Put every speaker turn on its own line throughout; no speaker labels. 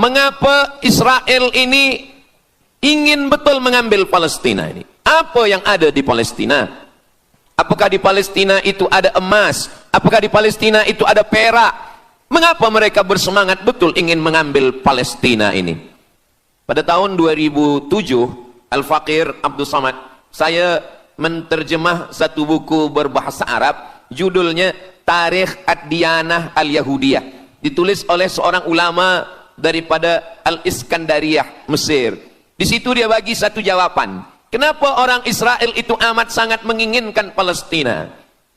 mengapa Israel ini ingin betul mengambil Palestina ini? Apa yang ada di Palestina? Apakah di Palestina itu ada emas? Apakah di Palestina itu ada perak? Mengapa mereka bersemangat betul ingin mengambil Palestina ini? Pada tahun 2007, Al-Faqir Abdul Samad, saya menterjemah satu buku berbahasa Arab, judulnya Tarikh Ad-Diyanah Al-Yahudiyah, ditulis oleh seorang ulama daripada Al-Iskandariyah, Mesir. Di situ dia bagi satu jawaban. Kenapa orang Israel itu amat sangat menginginkan Palestina?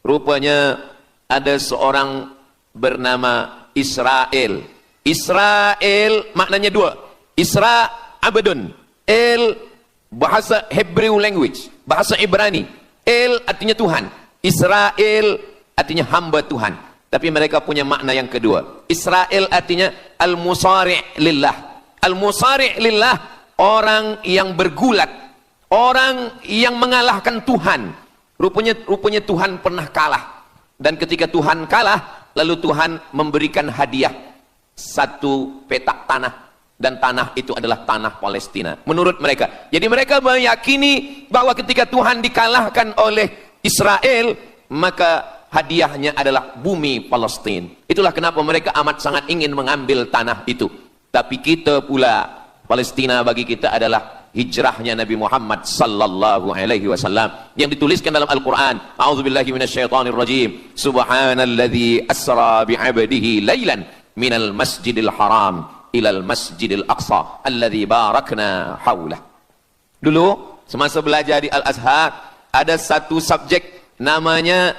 Rupanya ada seorang bernama Israel. Israel maknanya dua. Isra abadun. El bahasa Hebrew language, bahasa Ibrani. El artinya Tuhan. Israel artinya hamba Tuhan. Tapi mereka punya makna yang kedua. Israel artinya al-musari' lillah. Al-musari' lillah, orang yang bergulat, orang yang mengalahkan Tuhan. Rupanya Tuhan pernah kalah. Dan ketika Tuhan kalah, lalu Tuhan memberikan hadiah satu petak tanah, dan tanah itu adalah tanah Palestina menurut mereka. Jadi mereka meyakini bahwa ketika Tuhan dikalahkan oleh Israel, maka hadiahnya adalah bumi Palestina. Itulah kenapa mereka amat sangat ingin mengambil tanah itu. Tapi kita pula, Palestina bagi kita adalah hijrahnya Nabi Muhammad sallallahu alaihi wasallam yang dituliskan dalam Al-Qur'an. A'udzubillahi minasyaitonirrajim. Subhanalladzi asra bi'abdihi lailan minal masjidil haram ilal masjidil aqsa alladzi barakna haulah. Dulu semasa belajar di Al-Azhar ada satu subjek namanya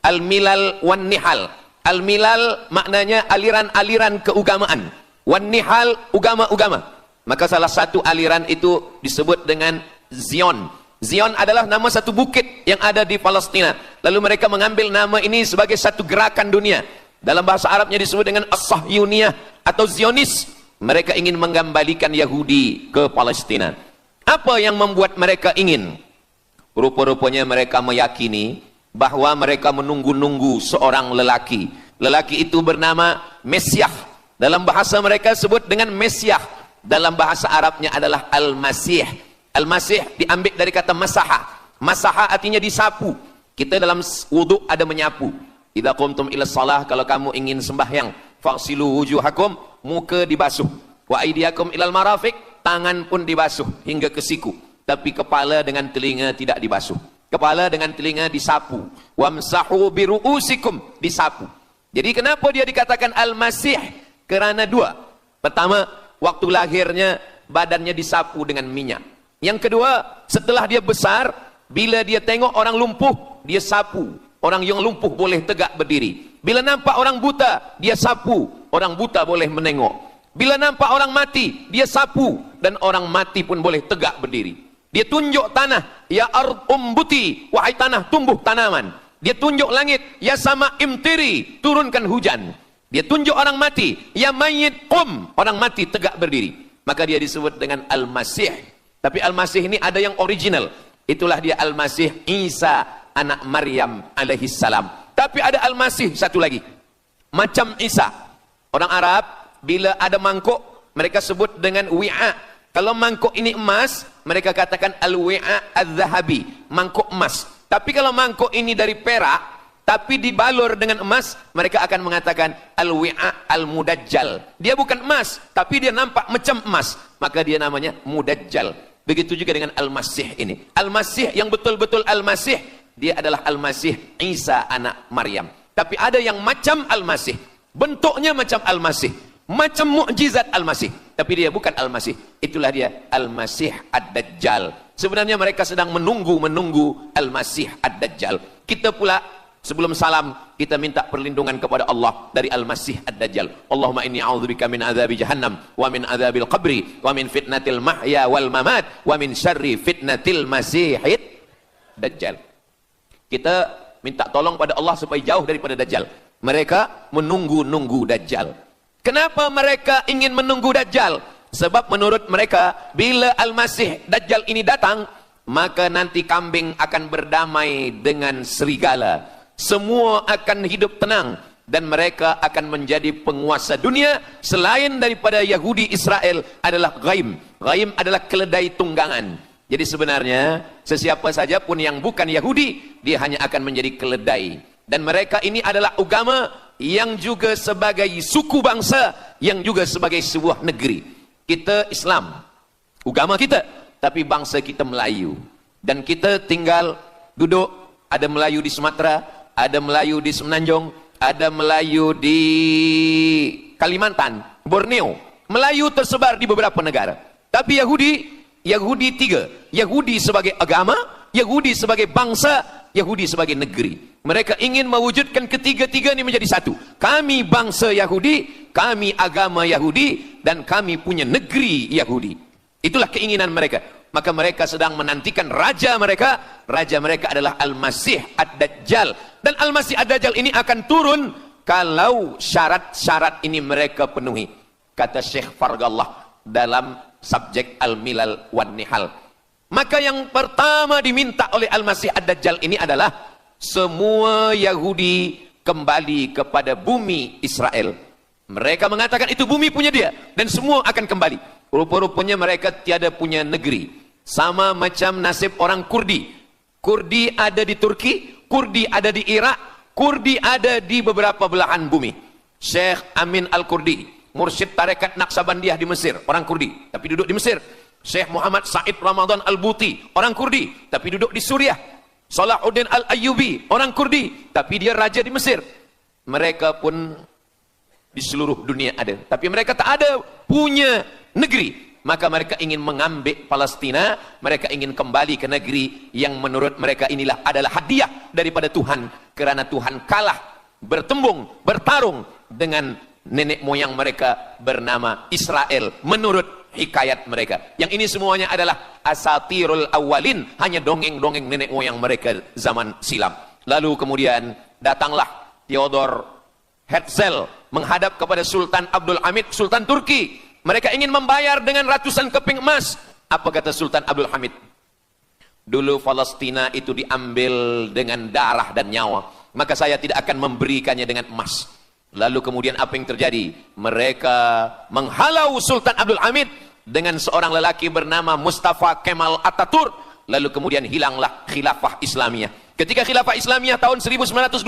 Al-Milal wan Nihal. Al-Milal maknanya aliran-aliran keugamaan, wan Nihal ugama-ugama. Maka salah satu aliran itu disebut dengan Zion. Zion adalah nama satu bukit yang ada di Palestina. Lalu mereka mengambil nama ini sebagai satu gerakan dunia. Dalam bahasa Arabnya disebut dengan As-Sahyuniyah atau Zionis. Mereka ingin mengembalikan Yahudi ke Palestina. Apa yang membuat mereka ingin? Rupa-rupanya mereka meyakini bahwa mereka menunggu-nunggu seorang lelaki. Lelaki itu bernama Mesiah. Dalam bahasa mereka sebut dengan Mesiah. Dalam bahasa Arabnya adalah Al-Masih. Al-Masih diambil dari kata masaha. Masaha artinya disapu. Kita dalam wudhu ada menyapu. Idza qumtum ila shalah, kalau kamu ingin sembahyang, faghsilu wujuhakum, muka dibasuh. Wa aydiyakum ilal marafiq, tangan pun dibasuh hingga ke siku. Tapi kepala dengan telinga tidak dibasuh. Kepala dengan telinga disapu. Wamsahu biru'usikum, disapu. Jadi kenapa dia dikatakan Al-Masih? Kerana dua. Pertama, waktu lahirnya badannya disapu dengan minyak. Yang kedua, setelah dia besar, bila dia tengok orang lumpuh, dia sapu. Orang yang lumpuh boleh tegak berdiri. Bila nampak orang buta, dia sapu. Orang buta boleh menengok. Bila nampak orang mati, dia sapu. Dan orang mati pun boleh tegak berdiri. Dia tunjuk tanah, ya ard umbuti, wahai tanah tumbuh tanaman. Dia tunjuk langit, ya sama imtiri, turunkan hujan. Dia tunjuk orang mati, ya mayyit qum, orang mati tegak berdiri. Maka dia disebut dengan Al-Masih. Tapi Al-Masih ini ada yang original. Itulah dia Al-Masih Isa anak Maryam alaihi salam. Tapi ada Al-Masih satu lagi. Macam Isa. Orang Arab bila ada mangkuk, mereka sebut dengan wi'a. Kalau mangkuk ini emas, mereka katakan al-wi'a az-zahabi, mangkuk emas. Tapi kalau mangkuk ini dari perak, tapi dibalur dengan emas, mereka akan mengatakan al-wi'a al-mudajjal. Dia bukan emas, tapi dia nampak macam emas, maka dia namanya mudajjal. Begitu juga dengan Al-Masih ini. Al-Masih yang betul-betul Al-Masih, dia adalah Al-Masih Isa anak Maryam. Tapi ada yang macam Al-Masih, bentuknya macam Al-Masih, macam mukjizat Al-Masih, tapi dia bukan Al-Masih. Itulah dia Al-Masih Ad-Dajjal. Sebenarnya mereka sedang menunggu Al-Masih Ad-Dajjal. Kita pula sebelum salam, kita minta perlindungan kepada Allah dari Al-Masih Ad-Dajjal. Allahumma inni a'udzubika min adzabi jahannam wa min adzabil qabri wa min fitnatil mahya wal mamat wa min syarri fitnatil masihid dajjal. Kita minta tolong pada Allah supaya jauh daripada Dajjal. Mereka menunggu-nunggu Dajjal. Kenapa mereka ingin menunggu Dajjal? Sebab menurut mereka, bila Al-Masih Dajjal ini datang, maka nanti kambing akan berdamai dengan serigala. Semua akan hidup tenang. dan mereka akan menjadi penguasa dunia. Selain daripada Yahudi Israel adalah ghaim. Ghaim adalah keledai tunggangan. Jadi sebenarnya sesiapa saja pun yang bukan Yahudi, dia hanya akan menjadi keledai. Dan mereka ini adalah agama yang juga sebagai suku bangsa, yang juga sebagai sebuah negeri. Kita Islam, agama kita, tapi bangsa kita Melayu. Dan kita tinggal duduk, ada Melayu di Sumatera, ada Melayu di Semenanjung, ada Melayu di Kalimantan, Borneo. Melayu tersebar di beberapa negara. Tapi Yahudi tiga. Yahudi sebagai agama, Yahudi sebagai bangsa, Yahudi sebagai negeri. Mereka ingin mewujudkan ketiga-tiga ini menjadi satu. Kami bangsa Yahudi, kami agama Yahudi, dan kami punya negeri Yahudi. Itulah keinginan mereka. Maka mereka sedang menantikan raja mereka. Raja mereka adalah Al-Masih Ad-Dajjal. Dan Al-Masih Ad-Dajjal ini akan turun kalau syarat-syarat ini mereka penuhi. Kata Syekh Fargallah dalam subjek Al-Milal wan Nihal. Maka yang pertama diminta oleh Al-Masih Ad-Dajjal ini adalah semua Yahudi kembali kepada bumi Israel. Mereka mengatakan itu bumi punya dia dan semua akan kembali. Rupa-rupanya mereka tiada punya negeri. Sama macam nasib orang Kurdi. Kurdi ada di Turki, Kurdi ada di Irak, Kurdi ada di beberapa belahan bumi. Syekh Amin Al-Kurdi, mursyid tarekat Naqsabandiyah di Mesir, orang Kurdi, tapi duduk di Mesir. Syekh Muhammad Said Ramadan Al-Buti, orang Kurdi, tapi duduk di Suriah. Salahuddin Al-Ayyubi, orang Kurdi, tapi dia raja di Mesir. Mereka pun di seluruh dunia ada, tapi mereka tak ada punya negeri. Maka mereka ingin mengambil Palestina, mereka ingin kembali ke negeri yang menurut mereka inilah adalah hadiah daripada Tuhan, kerana Tuhan kalah bertembung, bertarung dengan nenek moyang mereka bernama Israel menurut hikayat mereka. Yang ini semuanya adalah asatirul awalin, hanya dongeng-dongeng nenek moyang mereka zaman silam. Lalu kemudian datanglah Theodor Herzl menghadap kepada Sultan Abdul Hamid, Sultan Turki. Mereka ingin membayar dengan ratusan keping emas. Apa kata Sultan Abdul Hamid? Dulu Palestina itu diambil dengan darah dan nyawa, maka saya tidak akan memberikannya dengan emas. Lalu kemudian apa yang terjadi? Mereka menghalau Sultan Abdul Hamid dengan seorang lelaki bernama Mustafa Kemal Ataturk. Lalu kemudian hilanglah khilafah Islamiyah. Ketika khilafah Islamiyah tahun 1924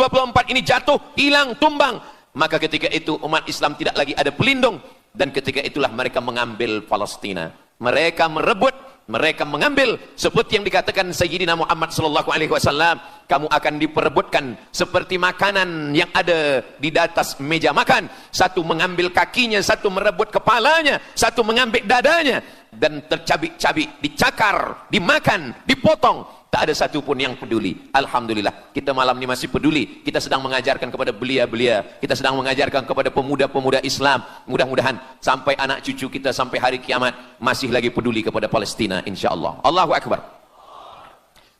ini jatuh, hilang, tumbang, maka ketika itu umat Islam tidak lagi ada pelindung. Dan ketika itulah mereka mengambil Palestina. Mereka merebut, mereka mengambil, seperti yang dikatakan Sayyidina Muhammad sallallahu alaihi wasallam, kamu akan diperebutkan seperti makanan yang ada di atas meja makan. Satu mengambil kakinya, satu merebut kepalanya, satu mengambil dadanya, dan tercabik-cabik, dicakar, dimakan, dipotong. Tak ada satu pun yang peduli. Alhamdulillah, kita malam ini masih peduli. Kita sedang mengajarkan kepada belia-belia, kita sedang mengajarkan kepada pemuda-pemuda Islam. Mudah-mudahan sampai anak cucu kita sampai hari kiamat masih lagi peduli kepada Palestina, insyaAllah. Allahu Akbar.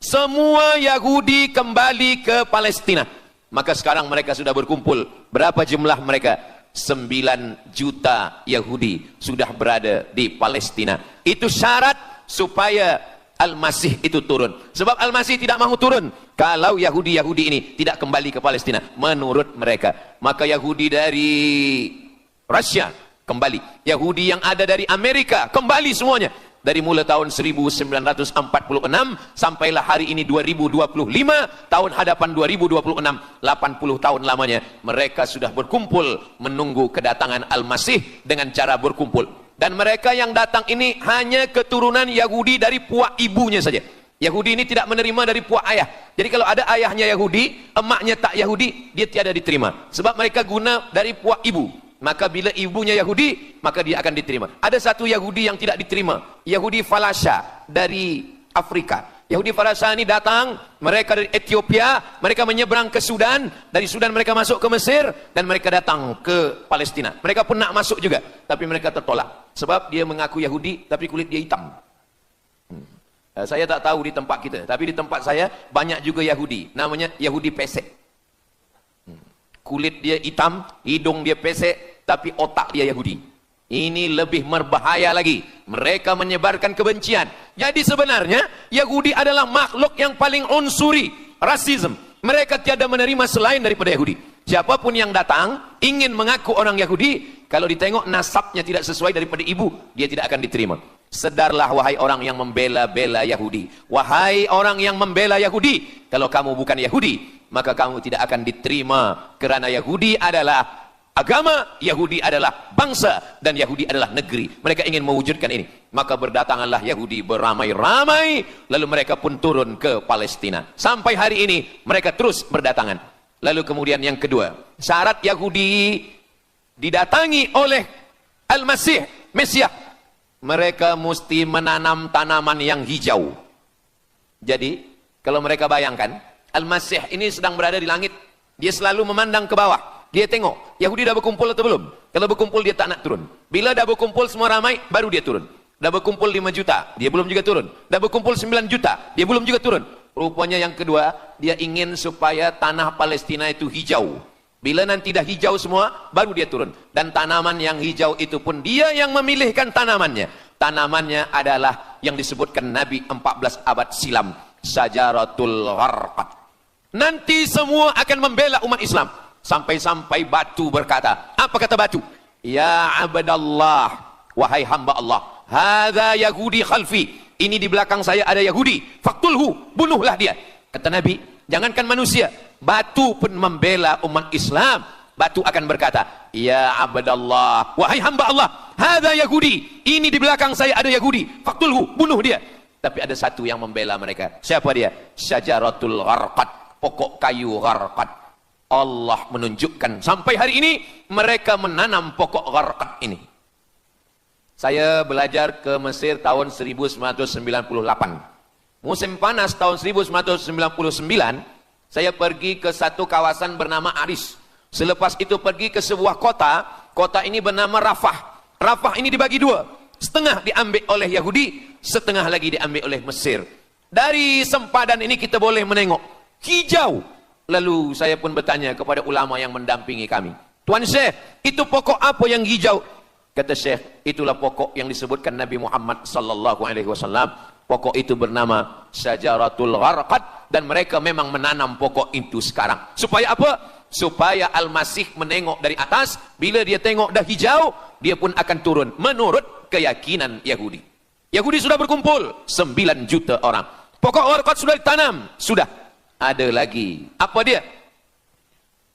Semua Yahudi kembali ke Palestina. Maka sekarang mereka sudah berkumpul. Berapa jumlah mereka? 9 juta Yahudi sudah berada di Palestina. Itu syarat supaya Al-Masih itu turun. Sebab Al-Masih tidak mahu turun kalau Yahudi-Yahudi ini tidak kembali ke Palestina menurut mereka. Maka Yahudi dari Rusia kembali, Yahudi yang ada dari Amerika kembali semuanya. Dari mulai tahun 1946 sampailah hari ini 2025, tahun hadapan 2026, 80 tahun lamanya mereka sudah berkumpul menunggu kedatangan Al-Masih dengan cara berkumpul. Dan mereka yang datang ini hanya keturunan Yahudi dari puak ibunya saja. Yahudi ini tidak menerima dari puak ayah. Jadi kalau ada ayahnya Yahudi, emaknya tak Yahudi, dia tiada diterima. Sebab mereka guna dari puak ibu. Maka bila ibunya Yahudi, maka dia akan diterima. Ada satu Yahudi yang tidak diterima. Yahudi Falasha dari Afrika. Yahudi Falasha ini datang, mereka dari Ethiopia, mereka menyeberang ke Sudan, dari Sudan mereka masuk ke Mesir, dan mereka datang ke Palestina. Mereka pun nak masuk juga, tapi mereka tertolak. Sebab dia mengaku Yahudi, tapi kulit dia hitam. Saya tak tahu di tempat kita, tapi di tempat saya banyak juga Yahudi, namanya Yahudi pesek. Kulit dia hitam, hidung dia pesek, tapi otak dia Yahudi. Ini lebih berbahaya lagi. Mereka menyebarkan kebencian. Jadi sebenarnya Yahudi adalah makhluk yang paling unsuri, rasisme. Mereka tiada menerima selain daripada Yahudi. Siapapun yang datang ingin mengaku orang Yahudi, kalau ditengok nasabnya tidak sesuai daripada ibu, dia tidak akan diterima. Sedarlah wahai orang yang membela-bela Yahudi. Wahai orang yang membela Yahudi, kalau kamu bukan Yahudi, maka kamu tidak akan diterima. Kerana Yahudi adalah agama, Yahudi adalah bangsa, dan Yahudi adalah negeri. Mereka ingin mewujudkan ini. Maka berdatanganlah Yahudi beramai-ramai, lalu mereka pun turun ke Palestina. Sampai hari ini mereka terus berdatangan. Lalu kemudian yang kedua, syarat Yahudi didatangi oleh Al-Masih, Mesias, mereka mesti menanam tanaman yang hijau. Jadi kalau mereka bayangkan, Al-Masih ini sedang berada di langit, dia selalu memandang ke bawah, dia tengok Yahudi dah berkumpul atau belum. Kalau berkumpul dia tak nak turun. Bila dah berkumpul semua ramai, baru dia turun. Dah berkumpul 5 juta, dia belum juga turun. Dah berkumpul 9 juta, dia belum juga turun. Rupanya yang kedua, dia ingin supaya tanah Palestina itu hijau. Bila nanti dah hijau semua, baru dia turun. Dan tanaman yang hijau itu pun dia yang memilihkan tanamannya. Tanamannya adalah yang disebutkan Nabi 14 abad silam, Syajaratul Gharqad. Nanti semua akan membela umat Islam. Sampai-sampai batu berkata, apa kata batu? Ya abdallah, wahai hamba Allah, hadza Yahudi khalfi, ini di belakang saya ada Yahudi, faktulhu, bunuhlah dia. Kata Nabi, jangankan manusia, batu pun membela umat Islam. Batu akan berkata, ya abdallah, wahai hamba Allah, hadza Yahudi, ini di belakang saya ada Yahudi, faktulhu, bunuh dia. Tapi ada satu yang membela mereka. Siapa dia? Syajaratul Gharqad, pokok kayu Gharqad. Allah menunjukkan sampai hari ini mereka menanam pokok Gharqad ini. Saya belajar ke Mesir tahun 1998. Musim panas tahun 1999, saya pergi ke satu kawasan bernama Aris. Selepas itu pergi ke sebuah kota, kota ini bernama Rafah. Rafah ini dibagi dua, setengah diambil oleh Yahudi, setengah lagi diambil oleh Mesir. Dari sempadan ini kita boleh menengok hijau. Lalu saya pun bertanya kepada ulama yang mendampingi kami, Tuan Syekh, itu pokok apa yang hijau? Kata Syekh, itulah pokok yang disebutkan Nabi Muhammad sallallahu alaihi wasallam. Pokok itu bernama Syajaratul Gharqad, dan mereka memang menanam pokok itu sekarang. Supaya apa? Supaya Al-Masih menengok dari atas, bila dia tengok dah hijau, dia pun akan turun menurut keyakinan Yahudi. Yahudi sudah berkumpul 9 juta orang. Pokok Gharqad sudah ditanam, sudah. Ada lagi. Apa dia?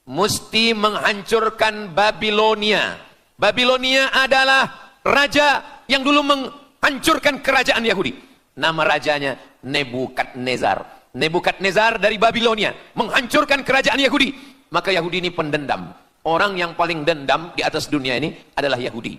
Mesti menghancurkan Babilonia. Babilonia adalah raja yang dulu menghancurkan kerajaan Yahudi. Nama rajanya Nebukadnezar. Nebukadnezar dari Babilonia menghancurkan kerajaan Yahudi. Maka Yahudi ini pendendam. Orang yang paling dendam di atas dunia ini adalah Yahudi.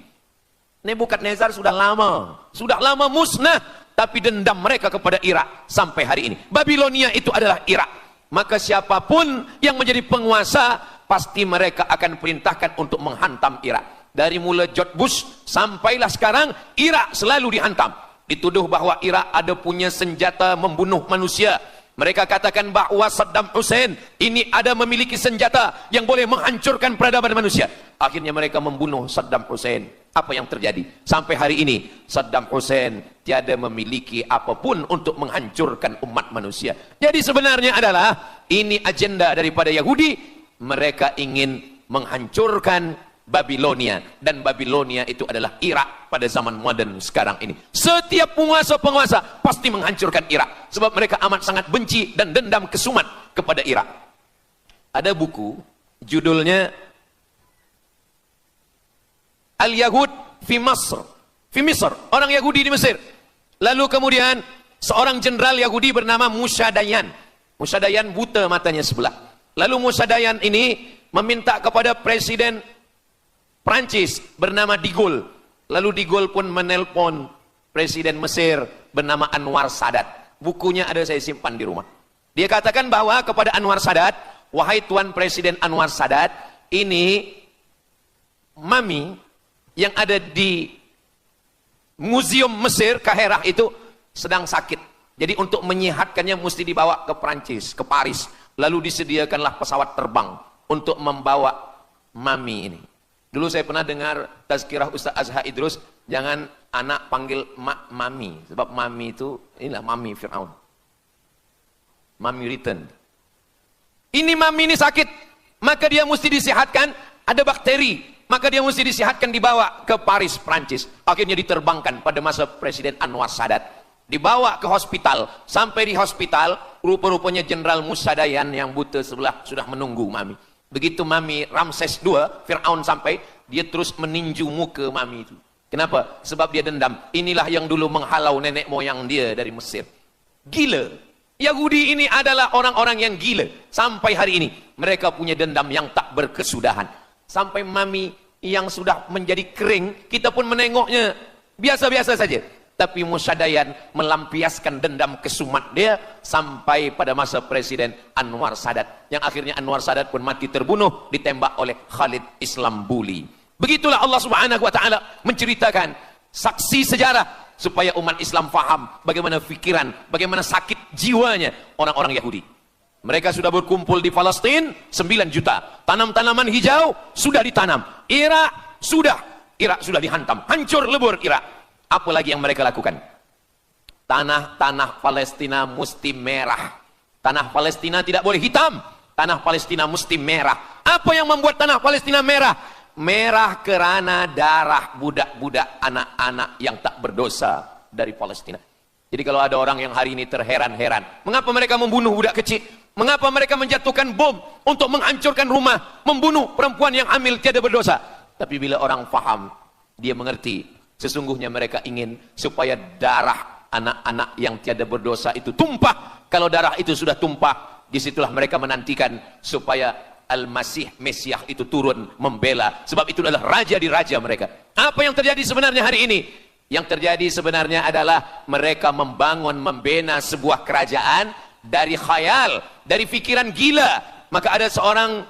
Nebukadnezar sudah lama musnah, tapi dendam mereka kepada Irak sampai hari ini. Babilonia itu adalah Irak. Maka siapapun yang menjadi penguasa, pasti mereka akan perintahkan untuk menghantam Irak. Dari mula George Bush sampailah sekarang, Irak selalu dihantam. Dituduh bahwa Irak ada punya senjata membunuh manusia. Mereka katakan bahwa Saddam Hussein ini ada memiliki senjata yang boleh menghancurkan peradaban manusia. Akhirnya mereka membunuh Saddam Hussein. Apa yang terjadi? Sampai hari ini Saddam Hussein tiada memiliki apapun untuk menghancurkan umat manusia. Jadi sebenarnya adalah ini agenda daripada Yahudi. Mereka ingin menghancurkan Babilonia, dan Babilonia itu adalah Irak pada zaman modern sekarang ini. Setiap penguasa-penguasa pasti menghancurkan Irak, sebab mereka amat sangat benci dan dendam kesumat kepada Irak. Ada buku judulnya Al-Yahud fi Masr, orang Yahudi di Mesir. Lalu kemudian seorang jenderal Yahudi bernama Musa Dayan. Musa Dayan buta matanya sebelah. Lalu Musa Dayan ini meminta kepada Presiden Prancis bernama De Gaulle. Lalu De Gaulle pun menelpon Presiden Mesir bernama Anwar Sadat. Bukunya ada, saya simpan di rumah. Dia katakan bahwa kepada Anwar Sadat, wahai Tuan Presiden Anwar Sadat, ini mami yang ada di Museum Mesir, Kaherah itu sedang sakit. Jadi untuk menyehatkannya mesti dibawa ke Prancis, ke Paris. Lalu disediakanlah pesawat terbang untuk membawa mami ini. Dulu saya pernah dengar tazkirah Ustaz Azhar Idrus, jangan anak panggil mami, sebab mami itu, inilah mami Fir'aun. Mami return. Ini mami ini sakit. maka dia mesti disehatkan, ada bakteri, maka dia mesti disehatkan, dibawa ke Paris, Prancis. Akhirnya diterbangkan pada masa Presiden Anwar Sadat. Dibawa ke hospital, sampai di hospital, rupa-rupanya Jenderal Musa Dayan yang buta sebelah sudah menunggu Mami. Begitu Mami Ramses II, Fir'aun sampai, dia terus meninju muka Mami itu. Kenapa? Sebab dia dendam. Inilah yang dulu menghalau nenek moyang dia dari Mesir. Gila. Yahudi ini adalah orang-orang yang gila. Sampai hari ini, mereka punya dendam yang tak berkesudahan. Sampai Mami yang sudah menjadi kering, kita pun menengoknya biasa-biasa saja. Tapi Musa Dayan melampiaskan dendam kesumat dia sampai pada masa Presiden Anwar Sadat. Yang akhirnya Anwar Sadat pun mati terbunuh, ditembak oleh Khalid Islambuli. Begitulah Allah Subhanahu wa Ta'ala menceritakan saksi sejarah supaya umat Islam faham bagaimana fikiran, bagaimana sakit jiwanya orang-orang Yahudi. Mereka sudah berkumpul di Palestina 9 juta. Tanam-tanaman hijau sudah ditanam. Irak sudah dihantam. Hancur lebur Irak. Apa lagi yang mereka lakukan? Tanah Palestina mesti merah. Tanah Palestina tidak boleh hitam. Tanah Palestina mesti merah. Apa yang membuat tanah Palestina merah? Merah kerana darah budak-budak anak-anak yang tak berdosa dari Palestina. Jadi kalau ada orang yang hari ini terheran-heran, mengapa mereka membunuh budak kecil? Mengapa mereka menjatuhkan bom untuk menghancurkan rumah, membunuh perempuan yang hamil tiada berdosa? Tapi bila orang faham, dia mengerti. Sesungguhnya mereka ingin supaya darah anak-anak yang tiada berdosa itu tumpah. Kalau darah itu sudah tumpah, disitulah mereka menantikan supaya Al-Masih, Mesias itu turun membela. Sebab itu adalah raja di raja mereka. Apa yang terjadi sebenarnya hari ini? Yang terjadi sebenarnya adalah mereka membangun, membina sebuah kerajaan dari khayal, dari fikiran gila. Maka ada seorang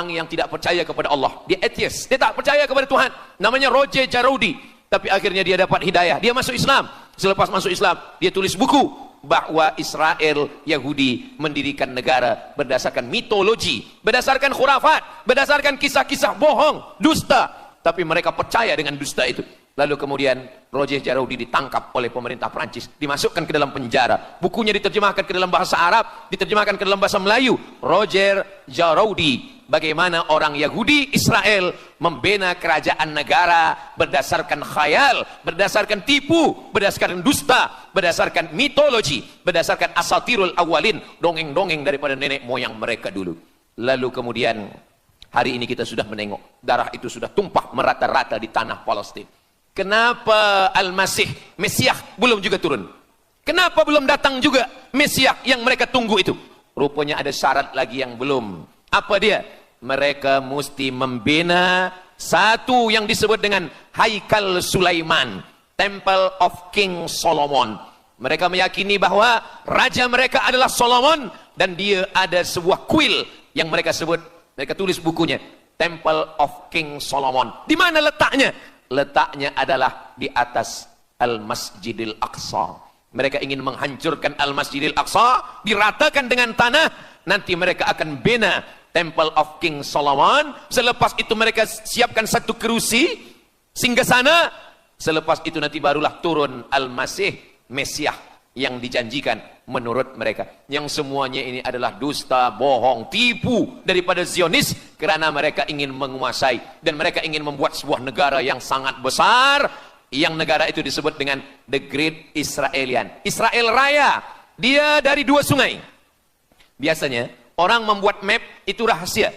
yang tidak percaya kepada Allah, dia atheist, dia tak percaya kepada Tuhan, namanya Roger Jaroudi. Tapi akhirnya dia dapat hidayah, dia masuk Islam. Selepas masuk Islam, dia tulis buku bahwa Israel Yahudi mendirikan negara berdasarkan mitologi, berdasarkan khurafat, berdasarkan kisah-kisah bohong, dusta. Tapi mereka percaya dengan dusta itu. Lalu kemudian Roger Jaroudi ditangkap oleh pemerintah Prancis, dimasukkan ke dalam penjara. Bukunya diterjemahkan ke dalam bahasa Arab, diterjemahkan ke dalam bahasa Melayu. Roger Jaroudi, bagaimana orang Yahudi Israel membina kerajaan negara berdasarkan khayal, berdasarkan tipu, berdasarkan dusta, berdasarkan mitologi, berdasarkan asatirul awalin, dongeng-dongeng daripada nenek moyang mereka dulu. Lalu kemudian hari ini kita sudah menengok darah itu sudah tumpah merata-rata di tanah Palestina. Kenapa Al-Masih, Mesias belum juga turun? Kenapa belum datang juga Mesias yang mereka tunggu itu? Rupanya ada syarat lagi yang belum. Apa dia? Mereka mesti membina satu yang disebut dengan Haikal Sulaiman, Temple of King Solomon. Mereka meyakini bahwa raja mereka adalah Solomon, dan dia ada sebuah kuil yang mereka sebut, mereka tulis bukunya, Temple of King Solomon. Di mana letaknya? Letaknya adalah di atas Al-Masjidil Aqsa. Mereka ingin menghancurkan Al-Masjidil Aqsa, diratakan dengan tanah. Nanti mereka akan bina Temple of King Solomon. Selepas itu mereka siapkan satu kerusi singgasana. Selepas itu nanti barulah turun Al-Masih, Mesias yang dijanjikan menurut mereka. Yang semuanya ini adalah dusta, bohong, tipu daripada Zionis, kerana mereka ingin menguasai dan mereka ingin membuat sebuah negara yang sangat besar, yang negara itu disebut dengan The Great Israelian, Israel Raya. Dia dari 2 sungai. Biasanya orang membuat map itu rahasia.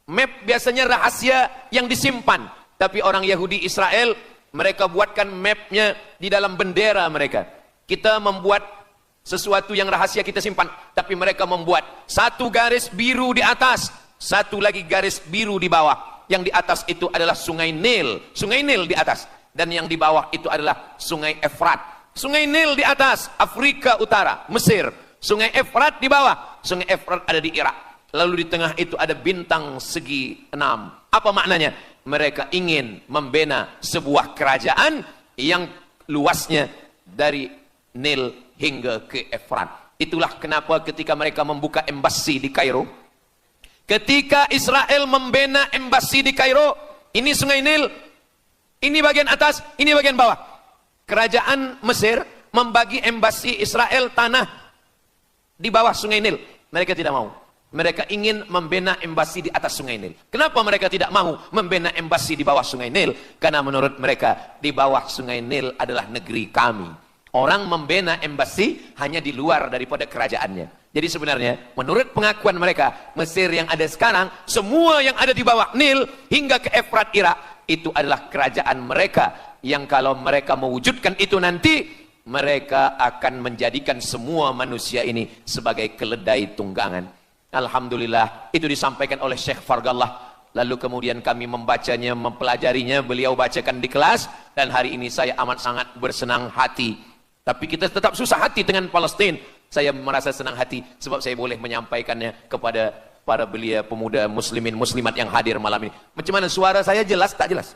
Map biasanya rahasia yang disimpan. Tapi orang Yahudi Israel, mereka buatkan mapnya di dalam bendera mereka. Kita membuat sesuatu yang rahasia kita simpan, tapi mereka membuat satu garis biru di atas, satu lagi garis biru di bawah. Yang di atas itu adalah Sungai Nil di atas, dan yang di bawah itu adalah Sungai Efrat. Sungai Nil di atas, Afrika Utara, Mesir. Sungai Efrat di bawah, Sungai Efrat ada di Irak. Lalu di tengah itu ada bintang segi 6. Apa maknanya? Mereka ingin membina sebuah kerajaan yang luasnya dari Nil hingga ke Efrat. Itulah kenapa ketika mereka membuka embasi di Kairo, ketika Israel membina embasi di Kairo, ini Sungai Nil, ini bagian atas, ini bagian bawah. Kerajaan Mesir membagi embasi Israel tanah di bawah Sungai Nil. Mereka tidak mau. Mereka ingin membina embasi di atas Sungai Nil. Kenapa mereka tidak mau membina embasi di bawah Sungai Nil? Karena menurut mereka di bawah Sungai Nil adalah negeri kami. Orang membina embasi hanya di luar daripada kerajaannya. Jadi sebenarnya menurut pengakuan mereka, Mesir yang ada sekarang, semua yang ada di bawah Nil hingga ke Efrat Irak, itu adalah kerajaan mereka. Yang kalau mereka mewujudkan itu nanti, mereka akan menjadikan semua manusia ini sebagai keledai tunggangan. Alhamdulillah, itu disampaikan oleh Syekh Fargallah. Lalu kemudian kami membacanya, mempelajarinya, beliau bacakan di kelas, dan hari ini saya amat sangat bersenang hati. Tapi kita tetap susah hati dengan Palestina. Saya merasa senang hati sebab saya boleh menyampaikannya kepada para belia pemuda muslimin muslimat yang hadir malam ini. Macam mana suara saya, jelas tak jelas?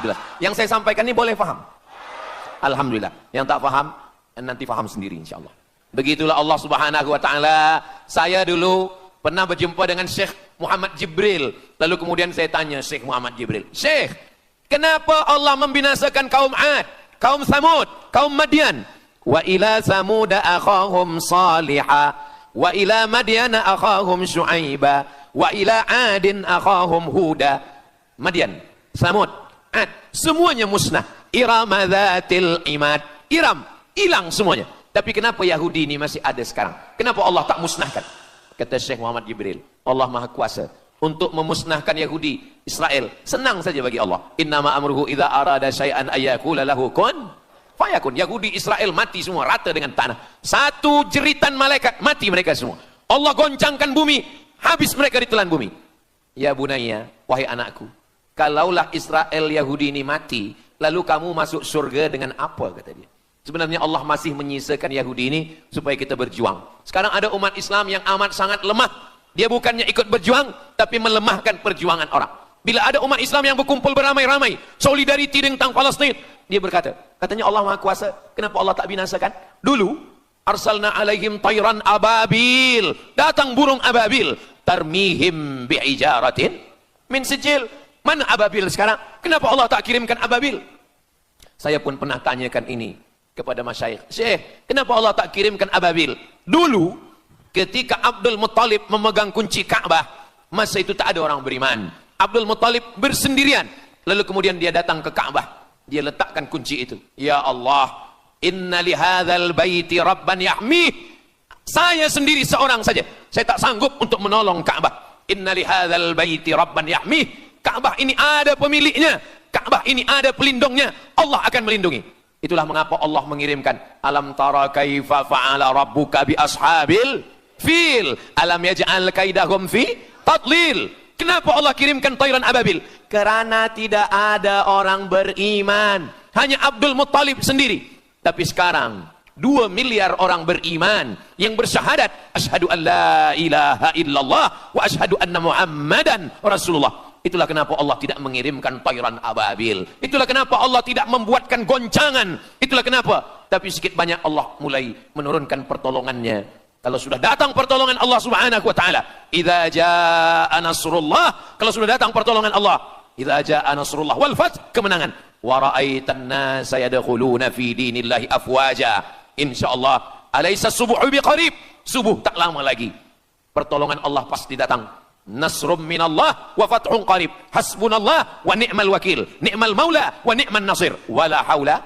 Jelas. Yang saya sampaikan ini boleh faham? Alhamdulillah. Yang tak faham, nanti faham sendiri insyaAllah. Begitulah Allah Subhanahu wa ta'ala. Saya dulu pernah berjumpa dengan Syekh Muhammad Jibril. Lalu kemudian saya tanya Syekh Muhammad Jibril, Syekh, kenapa Allah membinasakan kaum Ad, kaum Samud, kaum Madian? Wa ila Samuda akhahum Salihah, wa ila Madiana akhahum Syu'aiba, wa ila Adin akhahum Huda. Madian, Samud, Ad, semuanya musnah. Irama dzatil imad. Iram, hilang semuanya. Tapi kenapa Yahudi ini masih ada sekarang? Kenapa Allah tak musnahkan? Kata Syekh Muhammad Jibril, Allah Maha Kuasa untuk memusnahkan Yahudi, Israel. Senang saja bagi Allah. Innama amruhu idza arada syai'an ayyaqula lahu kun fayakun. Yahudi Israel mati semua rata dengan tanah. Satu jeritan malaikat mati mereka semua. Allah goncangkan bumi, habis mereka ditelan bumi. Ya bunayya, wahai anakku, kalaulah Israel Yahudi ini mati, lalu kamu masuk surga dengan apa, kata dia. Sebenarnya Allah masih menyisakan Yahudi ini supaya kita berjuang. Sekarang ada umat Islam yang amat sangat lemah. Dia bukannya ikut berjuang, tapi melemahkan perjuangan orang. Bila ada umat Islam yang berkumpul beramai-ramai, solidariti tentang Palestina, dia berkata, katanya Allah Maha Kuasa, kenapa Allah tak binasakan? Dulu, arsalna alaihim tayran ababil. Datang burung ababil. Tarmihim bi'ijaratin min sijil. Mana ababil sekarang? Kenapa Allah tak kirimkan ababil? Saya pun pernah tanyakan ini kepada masyayikh, Syekh, kenapa Allah tak kirimkan ababil? Dulu ketika Abdul Muttalib memegang kunci Ka'bah, masa itu tak ada orang beriman. Abdul Muttalib bersendirian, lalu kemudian dia datang ke Ka'bah, dia letakkan kunci itu. Ya Allah, inna li hadzal baiti rabban yahmih. Saya sendiri seorang saja, saya tak sanggup untuk menolong Ka'bah. Inna li hadzal baiti rabban yahmih. Ka'bah ini ada pemiliknya, Ka'bah ini ada pelindungnya, Allah akan melindungi. Itulah mengapa Allah mengirimkan alam tara kaifa fa'ala rabbuka bi ashabil fil alam yaj'al kaidahum fi tadlil. Kenapa Allah kirimkan tayran ababil? Karena tidak ada orang beriman, hanya Abdul Muttalib sendiri. Tapi sekarang 2 miliar orang beriman yang bersyahadat asyhadu an la ilaha illallah wa asyhadu anna muhammadan rasulullah. Itulah kenapa Allah tidak mengirimkan tayran ababil. Itulah kenapa Allah tidak membuatkan goncangan. Itulah kenapa. Tapi sedikit banyak Allah mulai menurunkan pertolongannya. Kalau sudah datang pertolongan Allah Subhanahu wa taala, idza jaa nasrullah, kalau sudah datang pertolongan Allah, idza jaa nasrullah wal fath, kemenangan. Wa ra'aitan nasa yadkhuluna fi dinillahi afwaja. Insyaallah, alaysa subuhu biqarib. Subuh tak lama lagi. Pertolongan Allah pasti datang. Nasrum minallah wa fathun qarib. Hasbunallah wa ni'mal wakil. Ni'mal maula wa ni'man nasir. Wala haula